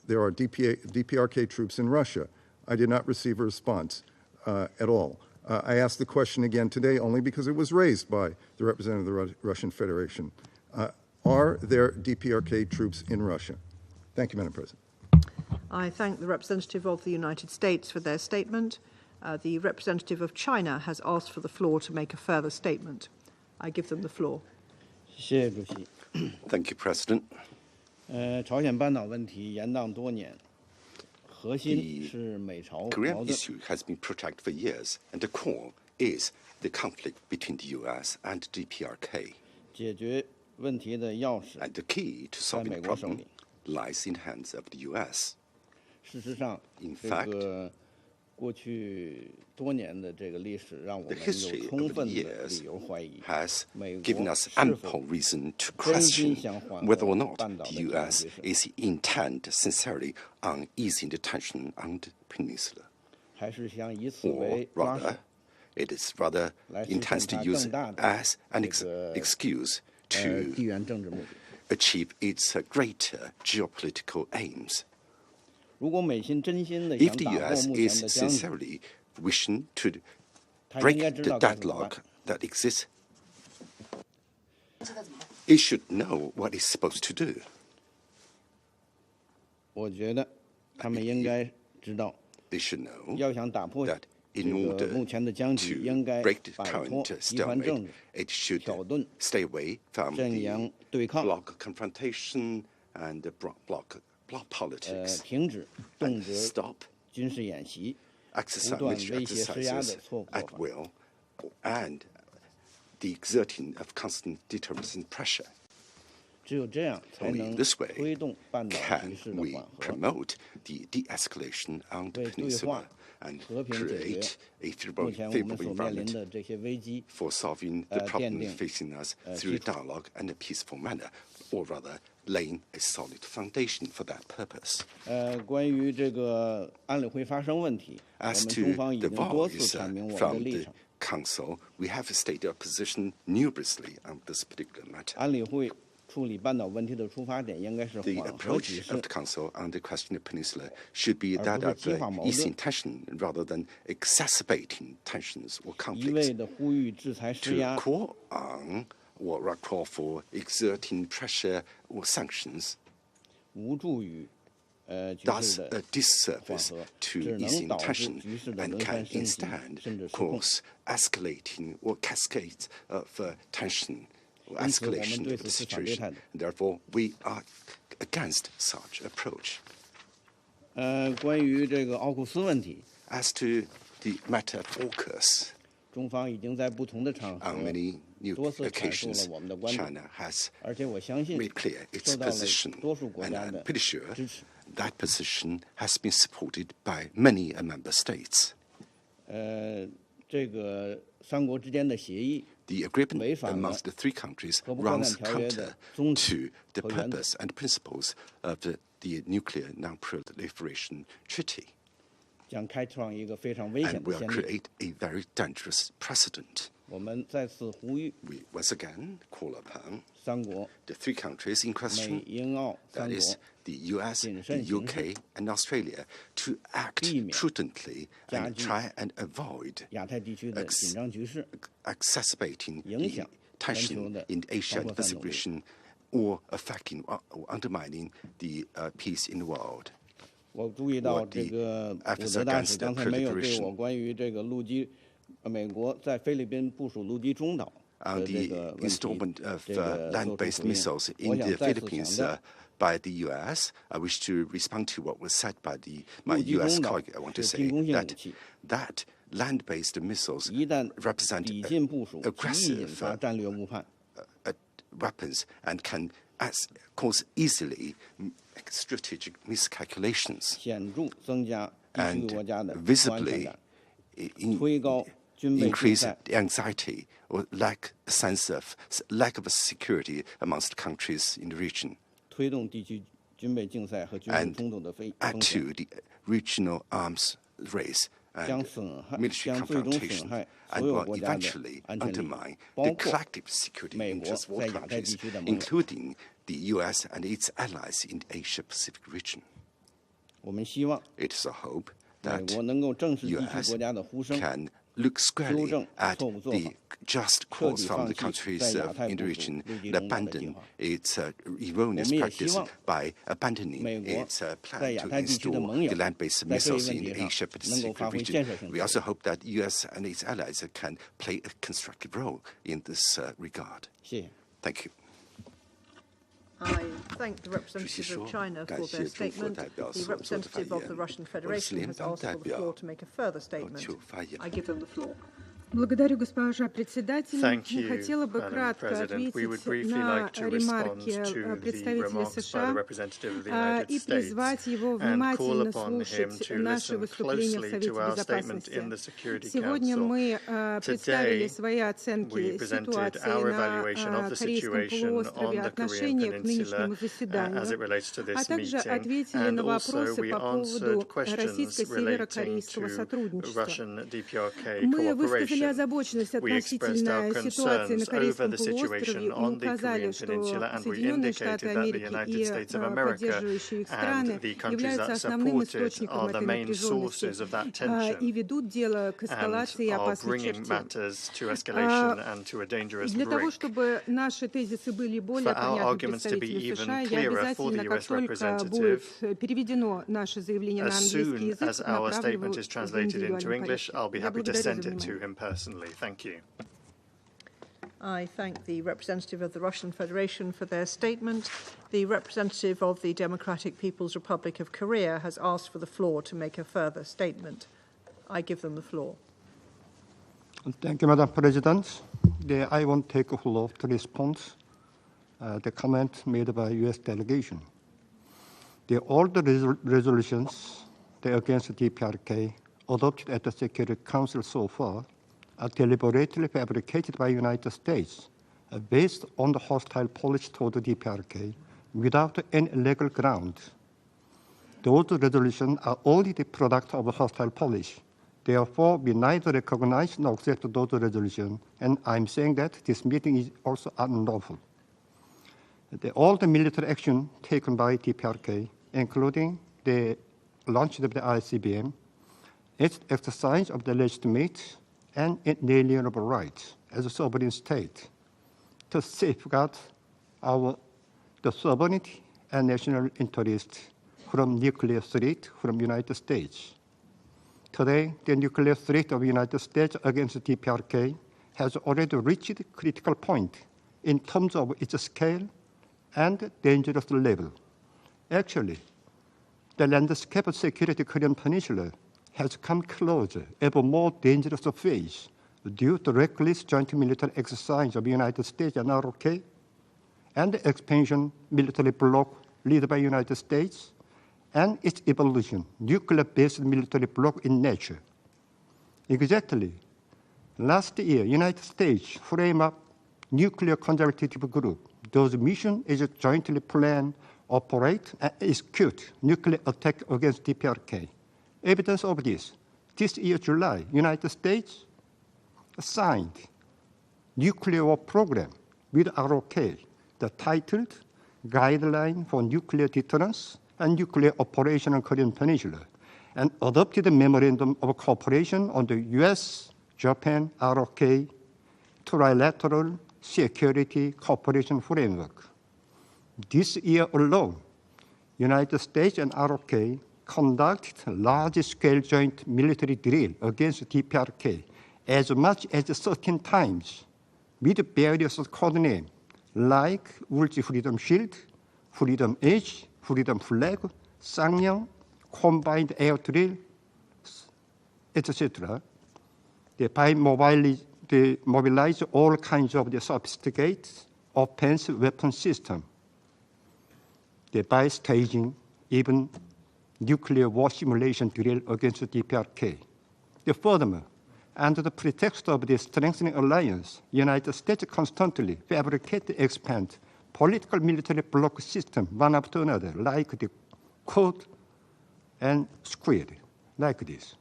there are DPRK troops in Russia. I did not receive a response at all. I asked the question again today only because it was raised by the representative of the Russian Federation. Are there DPRK troops in Russia? Thank you, Madam President. I thank the representative of the United States for their statement. The representative of China has asked for the floor to make a further statement. I give them the floor. Thank you, President. The Korean issue has been protracted for years, and the core is the conflict between the U.S. and DPRK. And the key to solving the problem lies in the hands of the U.S. In fact, the history of the years has given us ample reason to question whether or not the U.S. is intent sincerely on easing the tension on the peninsula. Or rather, it is rather intends to use it as an excuse to achieve its greater geopolitical aims. If the U.S. is sincerely wishing to break the deadlock that exists, it should know what it's supposed to do. They should know that in order to break the current stalemate, it should stay away from the bloc confrontation and the bloc politics and stop military exercises at will and the exerting of constant deterrence and pressure. Only in this way can we promote the de-escalation on the peninsula and create a favorable environment for solving the problems facing us through dialogue and a peaceful manner, or rather laying a solid foundation for that purpose. As to the voice from the Council, we have stated our position numerously on this particular matter. The approach of the Council on the question of the peninsula should be that of easing tension rather than exacerbating tensions or conflicts. To call on or call for exerting pressure or sanctions does a disservice to easing tension and can instead cause escalating or cascades of tension or escalation of the situation. Therefore, we are against such approach. As to the matter of AUKUS, On many new occasions, China has made clear its position, and I'm pretty sure that position has been supported by many member states. The agreement amongst the three countries runs counter to the purpose and principles of the Nuclear Non-Proliferation Treaty, and will create a very dangerous precedent. We once again call upon the three countries in question, that is the US, the UK, and Australia, to act prudently and try and avoid exacerbating the tension in Asia and Pacific region, or affecting or undermining the peace in the world, or the efforts against the proliferation. On the installment of land-based missiles in the Philippines by the U.S., I wish to respond to what was said by my U.S. colleague. I want to say that land-based missiles represent aggressive weapons and can cause easily strategic miscalculations and visibly increase the anxiety or lack of security amongst countries in the region, and add to the regional arms race and military confrontation, and will eventually undermine the collective security interests of all countries, including the U.S. and its allies in the Asia-Pacific region. It is a hope that the U.S. can look squarely at the just cause from the countries in the region and abandon its erroneous practice by abandoning its plan to install the land-based missiles in the Asia-Pacific region. We also hope that the U.S. and its allies can play a constructive role in this regard. Thank you. I thank the representative of China for their statement. The representative of the Russian Federation has asked for the floor to make a further statement. I give them the floor. Благодарю, госпожа председатель. Thank you, Хотела бы Madam кратко President. We would ответить briefly на like to respond ремарки to the представителя remarks by the США representative of the United и States призвать его and call внимательно upon him слушать to наше listen выступление в closely Совете to our statement in Безопасности. the Security Сегодня Council. мы представили Today, свои we оценки presented ситуации our на evaluation of the Корейском situation полуострове, on the Korean отношение к Peninsula нынешнему as заседанию, it relates to а this также meeting, ответили and на also вопросы we по поводу answered questions российско-северокорейского relating to сотрудничества. Russian DPRK Мы высказали cooperation. озабоченность We expressed our относительно ситуации на concerns over Корейском the полуострове situation и on the указали, Korean что Peninsula, and we Соединенные Штаты indicated that the Америки United и States of America поддерживающие их страны and the countries являются that основным support it источником are the этой main напряженности sources of that и tension ведут дело к эскалации и and are опасной bringing черте. matters to escalation and to a dangerous Для того, brink. чтобы наши тезисы были более For our понятны arguments to be представителям США, even я clearer for the обязательно, как US только representative, будет переведено наше заявление на as английский soon as язык, our направлю statement его is в translated into индивидуальном English, порядке. I'll be Я happy to благодарю за send it to внимание. him personally. Thank you. I thank the representative of the Russian Federation for their statement. The representative of the Democratic People's Republic of Korea has asked for the floor to make a further statement. I give them the floor. Thank you, Madam President. I want to take a floor to respond the comment made by U.S. delegation. All the resolutions against DPRK adopted at the Security Council so far are deliberately fabricated by the United States based on the hostile policy toward the DPRK without any legal ground. Those resolutions are only the product of a hostile policy. Therefore, we neither recognize nor accept those resolutions, and I'm saying that this meeting is also unlawful. All the military action taken by DPRK, including the launch of the ICBM, its exercise of the legitimate and inalienable rights as a sovereign state to safeguard the sovereignty and national interest from nuclear threat from the United States. Today, the nuclear threat of the United States against the DPRK has already reached a critical point in terms of its scale and dangerous level. Actually, the landscape of security Korean Peninsula has come closer, ever more dangerous phase due to reckless joint military exercise of the United States and ROK, and the expansion military bloc led by the United States, and its evolution, nuclear-based military bloc in nature. Exactly. Last year, United States framed up nuclear consultative group. Those mission is jointly plan, operate, and execute nuclear attack against DPRK. Evidence of this year, July, United States signed nuclear war program with ROK, the titled Guideline for Nuclear Deterrence and Nuclear Operation on Korean Peninsula, and adopted a memorandum of cooperation on the U.S., Japan, ROK, trilateral security cooperation framework. This year alone, United States and ROK conducted large-scale joint military drill against DPRK as much as 13 times with various code names like Ulchi Freedom Shield, Freedom Edge, Freedom Flag, Sangyeong, Combined Air Drill, etc. They mobilize all kinds of the sophisticated offensive weapon system. They by staging even nuclear war simulation drill against the DPRK. Furthermore, under the pretext of the strengthening alliance, the United States constantly fabricate and expand political military bloc system one after another, like the Code and Squid, like this.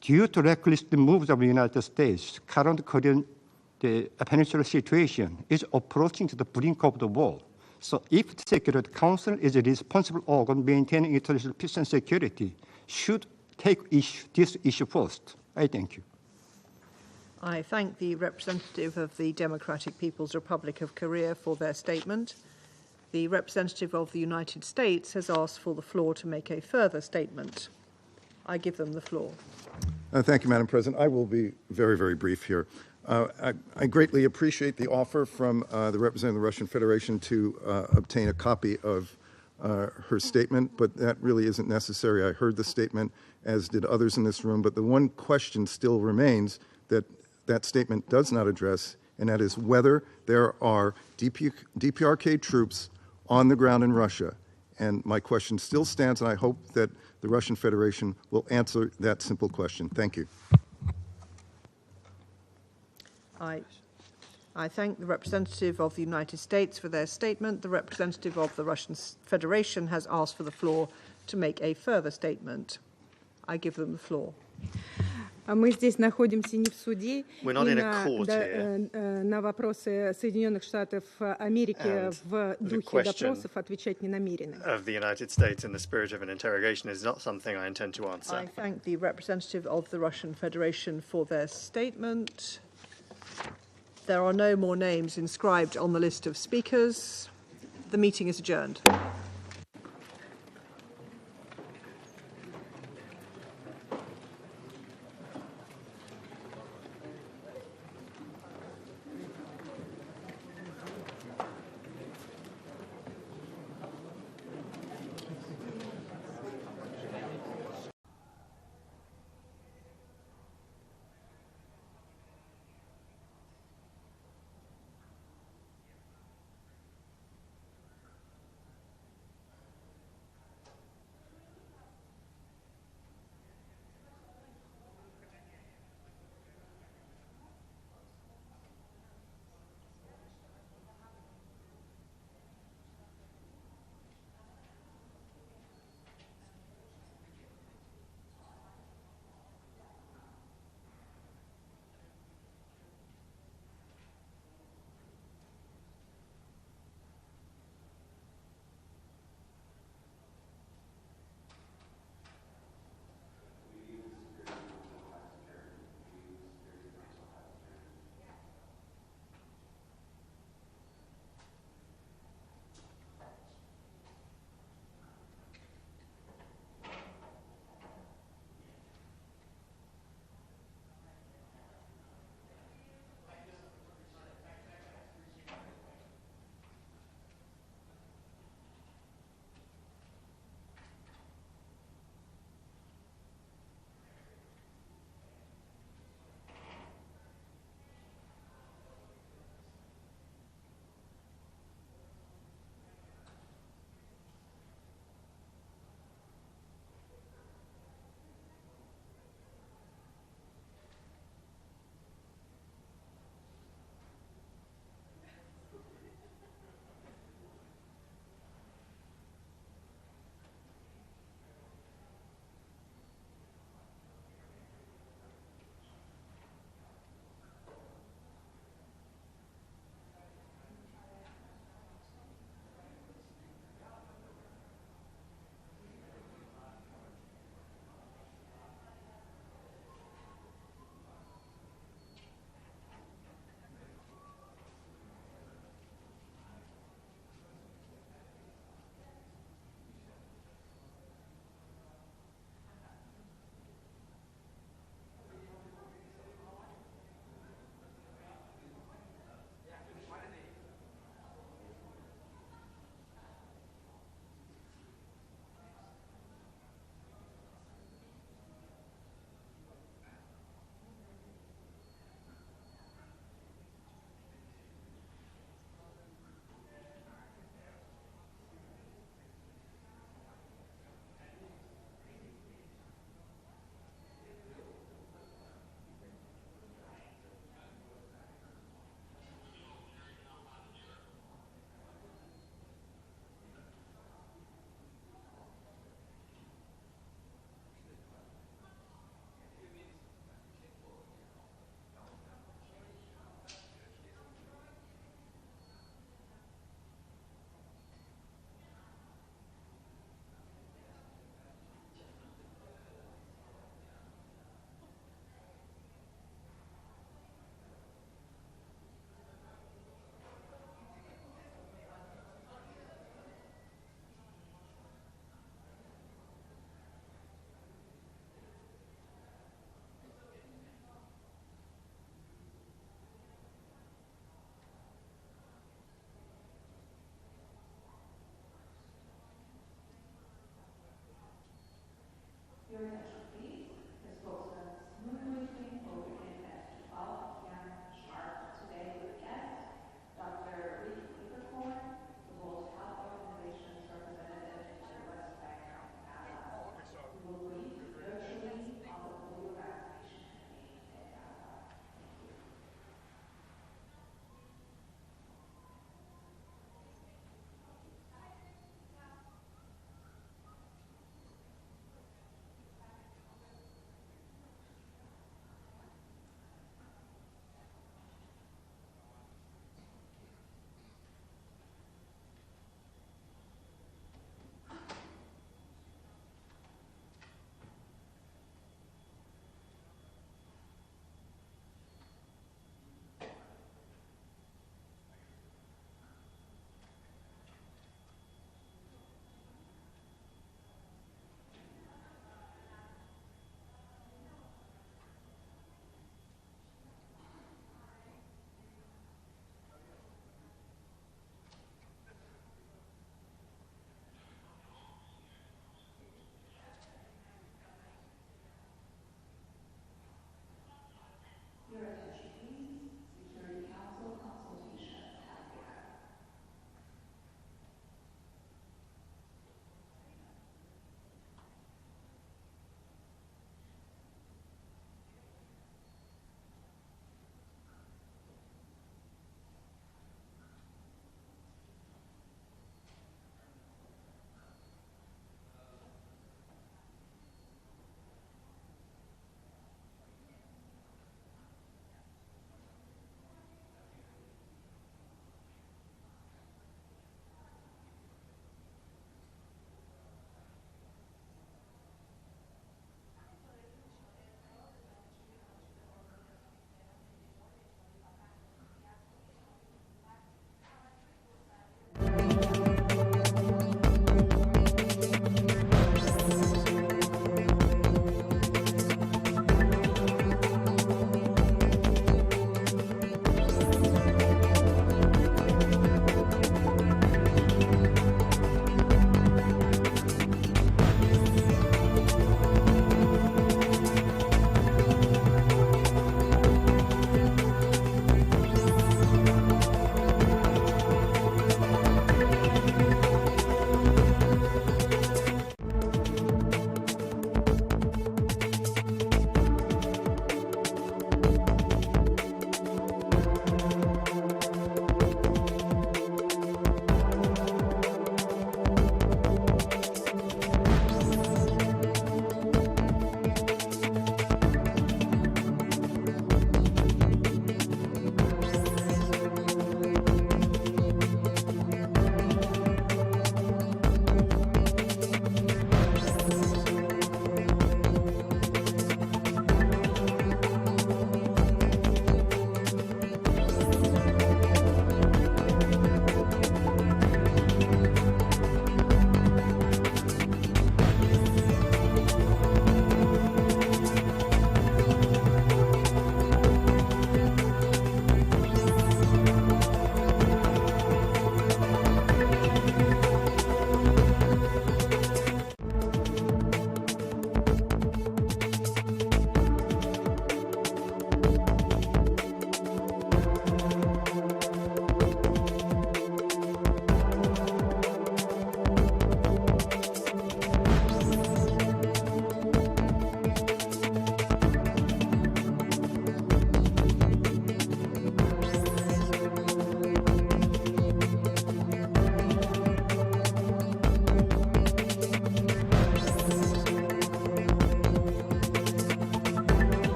Due to reckless moves of the United States, current Korean peninsula situation is approaching to the brink of the war. So if the Security Council is a responsible organ maintaining international peace and security, should take this issue first. I thank you. I thank the representative of the Democratic People's Republic of Korea for their statement. The representative of the United States has asked for the floor to make a further statement. I give them the floor. Thank you, Madam President. I will be very, very brief here. I greatly appreciate the offer from the representative of the Russian Federation to obtain a copy of her statement, but that really isn't necessary. I heard the statement, as did others in this room, but the one question still remains that that statement does not address, and that is whether there are DPRK troops on the ground in Russia. And my question still stands, and I hope that the Russian Federation will answer that simple question. Thank you. I thank the representative of the United States for their statement. The representative of the Russian Federation has asked for the floor to make a further statement. I give them the floor. Мы здесь находимся не в суде, We're not in a court на вопросы Соединенных Штатов Америки в духе допросов отвечать не намерены. Of the United States in the spirit of an interrogation is not something I intend to answer. I thank the representative of the Russian Federation for their statement. There are no more names inscribed on the list of speakers. The meeting is adjourned.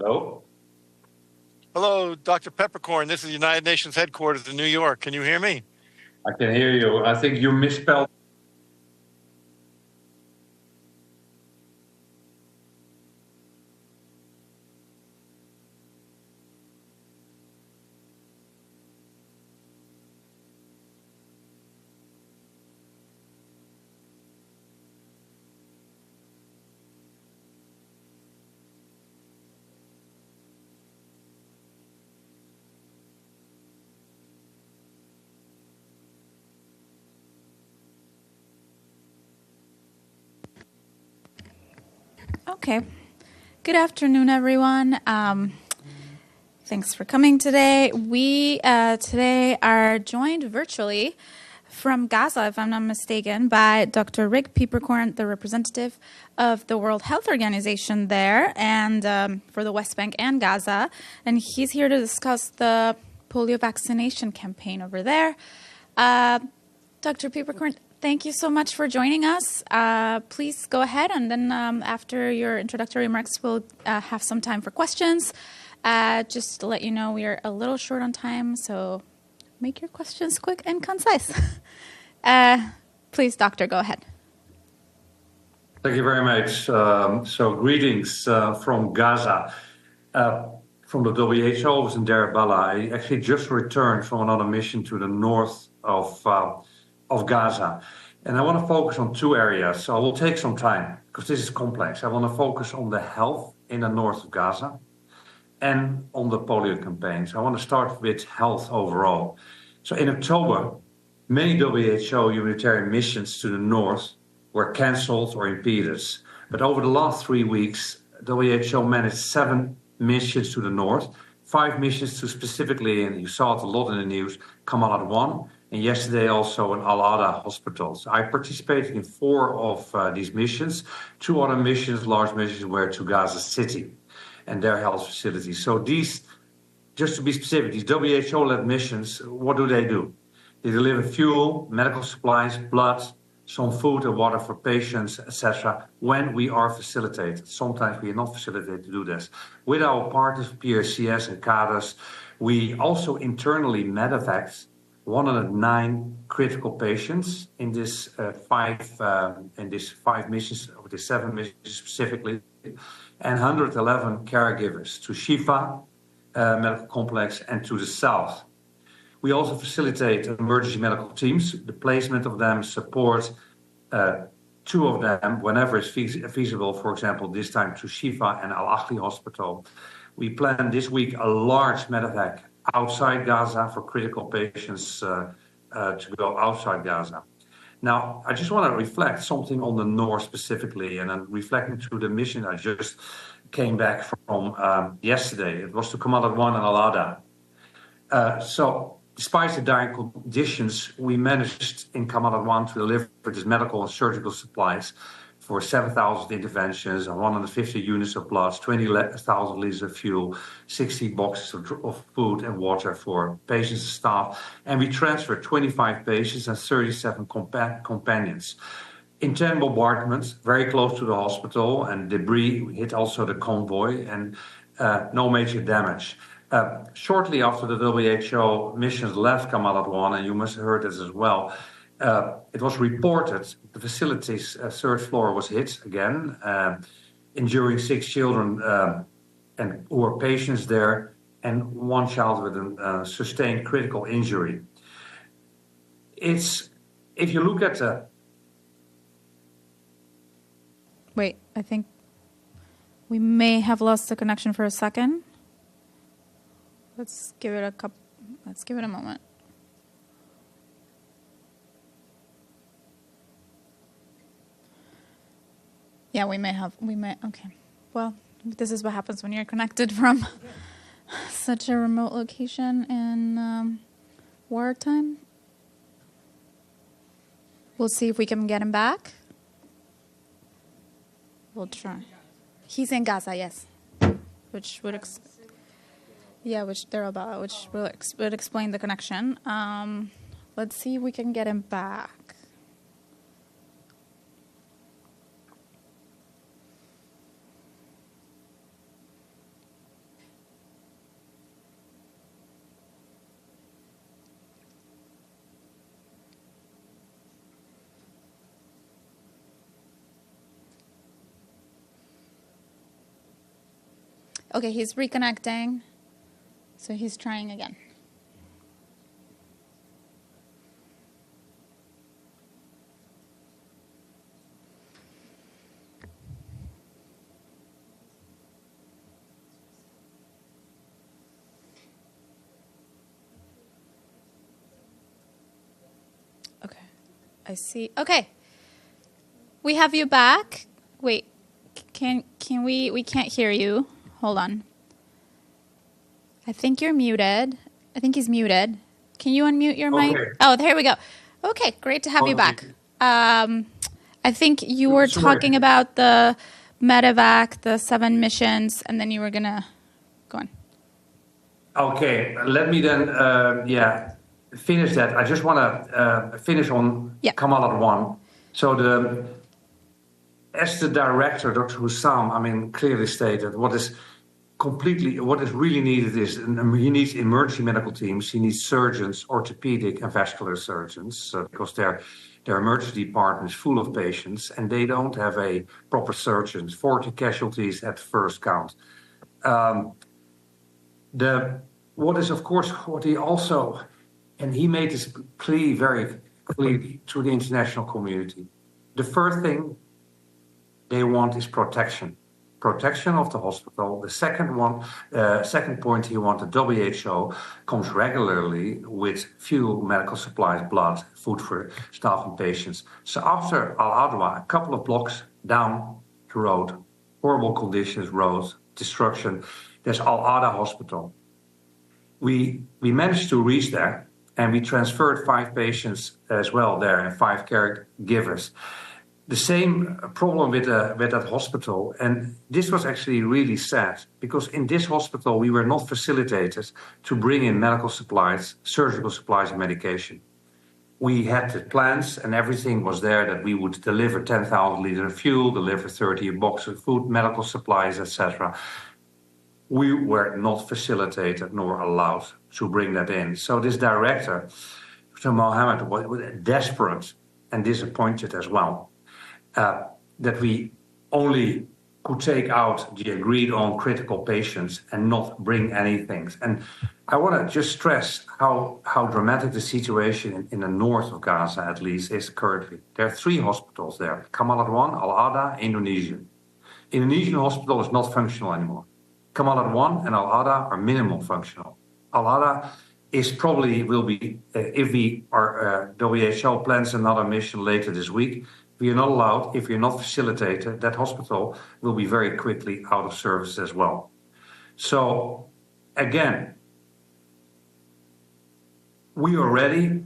Hello? Hello, Dr. Peppercorn. This is the United Nations headquarters in New York. Can you hear me? I can hear you. I think you misspelled. Okay. Good afternoon, everyone. Thanks for coming today. We today are joined virtually from Gaza, if I'm not mistaken, by Dr. Rick Peppercorn, the representative of the World Health Organization there and for the West Bank and Gaza. And he's here to discuss the polio vaccination campaign over there. Dr. Peppercorn, thank you so much for joining us. Please go ahead, and then after your introductory remarks, we'll have some time for questions. Just to let you know, we are a little short on time, so make your questions quick and concise. Please, Doctor, go ahead. Thank you very much. So greetings from Gaza. From the WHO office in Deir al-Balah. I actually just returned from another mission to the north of Gaza. And I want to focus on two areas. So I will take some time because this is complex. I want to focus on the health in the north of Gaza and on the polio campaign. So I want to start with health overall. So in October, many WHO humanitarian missions to the north were cancelled or impeded. But over the last 3 weeks, WHO managed 7 missions to the north, 5 missions to specifically, and you saw it a lot in the news, Kamal Adwan, and yesterday also in Al-Ada hospitals. I participated in 4 of these missions. 2 other missions, large missions, were to Gaza City and their health facilities. So these, just to be specific, these WHO-led missions, what do? They deliver fuel, medical supplies, blood, some food and water for patients, etc., when we are facilitated. Sometimes we are not facilitated to do this. With our partners, PRCS and CADES, we also internally medevaced 109 critical patients in this 5 missions, or the 7 missions specifically, and 111 caregivers to Shifa Medical Complex and to the south. We also facilitate emergency medical teams, the placement of them, support 2 of them whenever it's feasible, for example, this time to Shifa and Al-Ahli Hospital. We plan this week a large medevac outside Gaza for critical patients to go outside Gaza. Now, I just want to reflect something on the north specifically, and I'm reflecting through the mission I just came back from yesterday. It was to Kamal Adwan and Al-Ada. So despite the dire conditions, we managed in Kamal Adwan to deliver this medical and surgical supplies for 7,000 interventions and 150 units of blood, 20,000 liters of fuel, 60 boxes of food and water for patients and staff. And we transferred 25 patients and 37 companions. In 10 bombardments, very close to the hospital, and debris hit also the convoy, and no major damage. Shortly after the WHO missions left Kamal Adwan, and you must have heard this as well, it was reported the facility's 3rd floor was hit again, injuring 6 children and who were patients there, and 1 child with a sustained critical injury. If you look at the... Wait, I think we may have lost the connection for a second. Let's give it a moment. Yeah, we may, okay. Well, this is what happens when you're connected from such a remote location in wartime. We'll see if we can get him back. We'll try. He's in Gaza, yes. Which would would explain the connection. Let's see if we can get him back. Okay, he's reconnecting. So he's trying again. Okay, I see. Okay, we have you back. Wait, can we can't hear you. Hold on. I think you're muted. I think he's muted. Can you unmute your mic? Oh, there we go. Okay, great to have you back. I think you were talking about the medevac, the 7 missions, and then you were gonna go on. Okay, let me then, finish that. I just want to finish on Kamal 1. So as the director, Dr. Hussam, clearly stated what is really needed is, he needs emergency medical teams, he needs surgeons, orthopedic and vascular surgeons, because their emergency department is full of patients and they don't have a proper surgeons. 40 casualties at first count. What he also, and he made this plea very clearly to the international community. The first thing they want is protection of the hospital. The second point he wanted, WHO comes regularly with fuel, medical supplies, blood, food for staff and patients. So after Al-Adwa, a couple of blocks down the road, horrible conditions, roads, destruction, there's Al-Adha Hospital. We managed to reach there and we transferred 5 patients as well there and 5 caregivers. The same problem with that hospital, and this was actually really sad, because in this hospital we were not facilitated to bring in medical supplies, surgical supplies and medication. We had the plans and everything was there that we would deliver 10,000 liters of fuel, deliver 30 boxes of food, medical supplies, etc. We were not facilitated nor allowed to bring that in. So this director, Mr. Mohammed, was desperate and disappointed as well. That we only could take out the agreed on critical patients and not bring anything. And I want to just stress how dramatic the situation in the north of Gaza, at least, is currently. There are 3 hospitals there, Kamal Adwan, Al-Adha, Indonesia. Indonesian hospital is not functional anymore. Kamal Adwan and Al-Adha are minimal functional. Al-Adha is probably will be, if WHO plans another mission later this week, we are not allowed, if you're not facilitated, that hospital will be very quickly out of service as well. So, again, we are ready.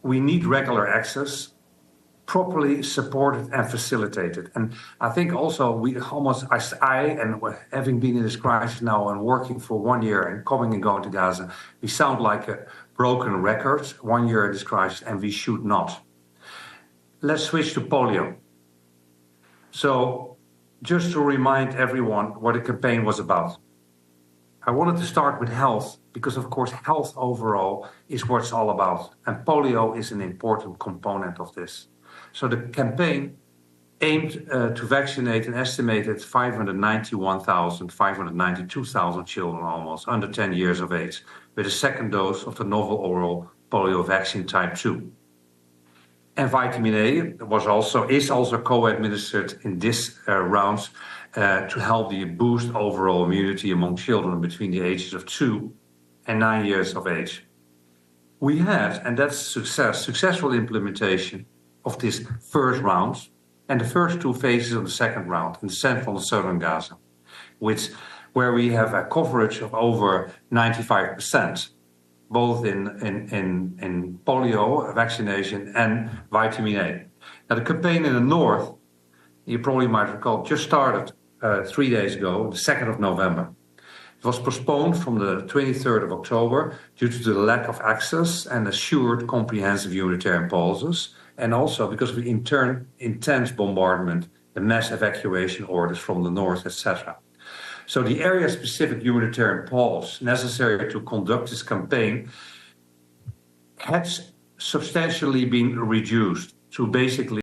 We need regular access, properly supported and facilitated. And I think also having been in this crisis now and working for 1 year and coming and going to Gaza, we sound like a broken record, 1 year in this crisis, and we should not. Let's switch to polio. So just to remind everyone what the campaign was about. I wanted to start with health because, of course, health overall is what it's all about. And polio is an important component of this. So the campaign aimed to vaccinate an estimated 592,000 children almost under 10 years of age with a second dose of the novel oral polio vaccine type 2. And vitamin A is also co-administered in this round to help boost overall immunity among children between the ages of 2 and 9 years of age. We had, and that's successful implementation of this first round and the first 2 phases of the second round in central and southern Gaza, where we have a coverage of over 95%. Both in polio vaccination and vitamin A. Now, the campaign in the north, you probably might recall, just started 3 days ago, the 2nd of November. It was postponed from the 23rd of October due to the lack of access and assured comprehensive humanitarian policies, and also because of the intense bombardment, the mass evacuation orders from the north, etc. So the area-specific humanitarian pause necessary to conduct this campaign had substantially been reduced to basically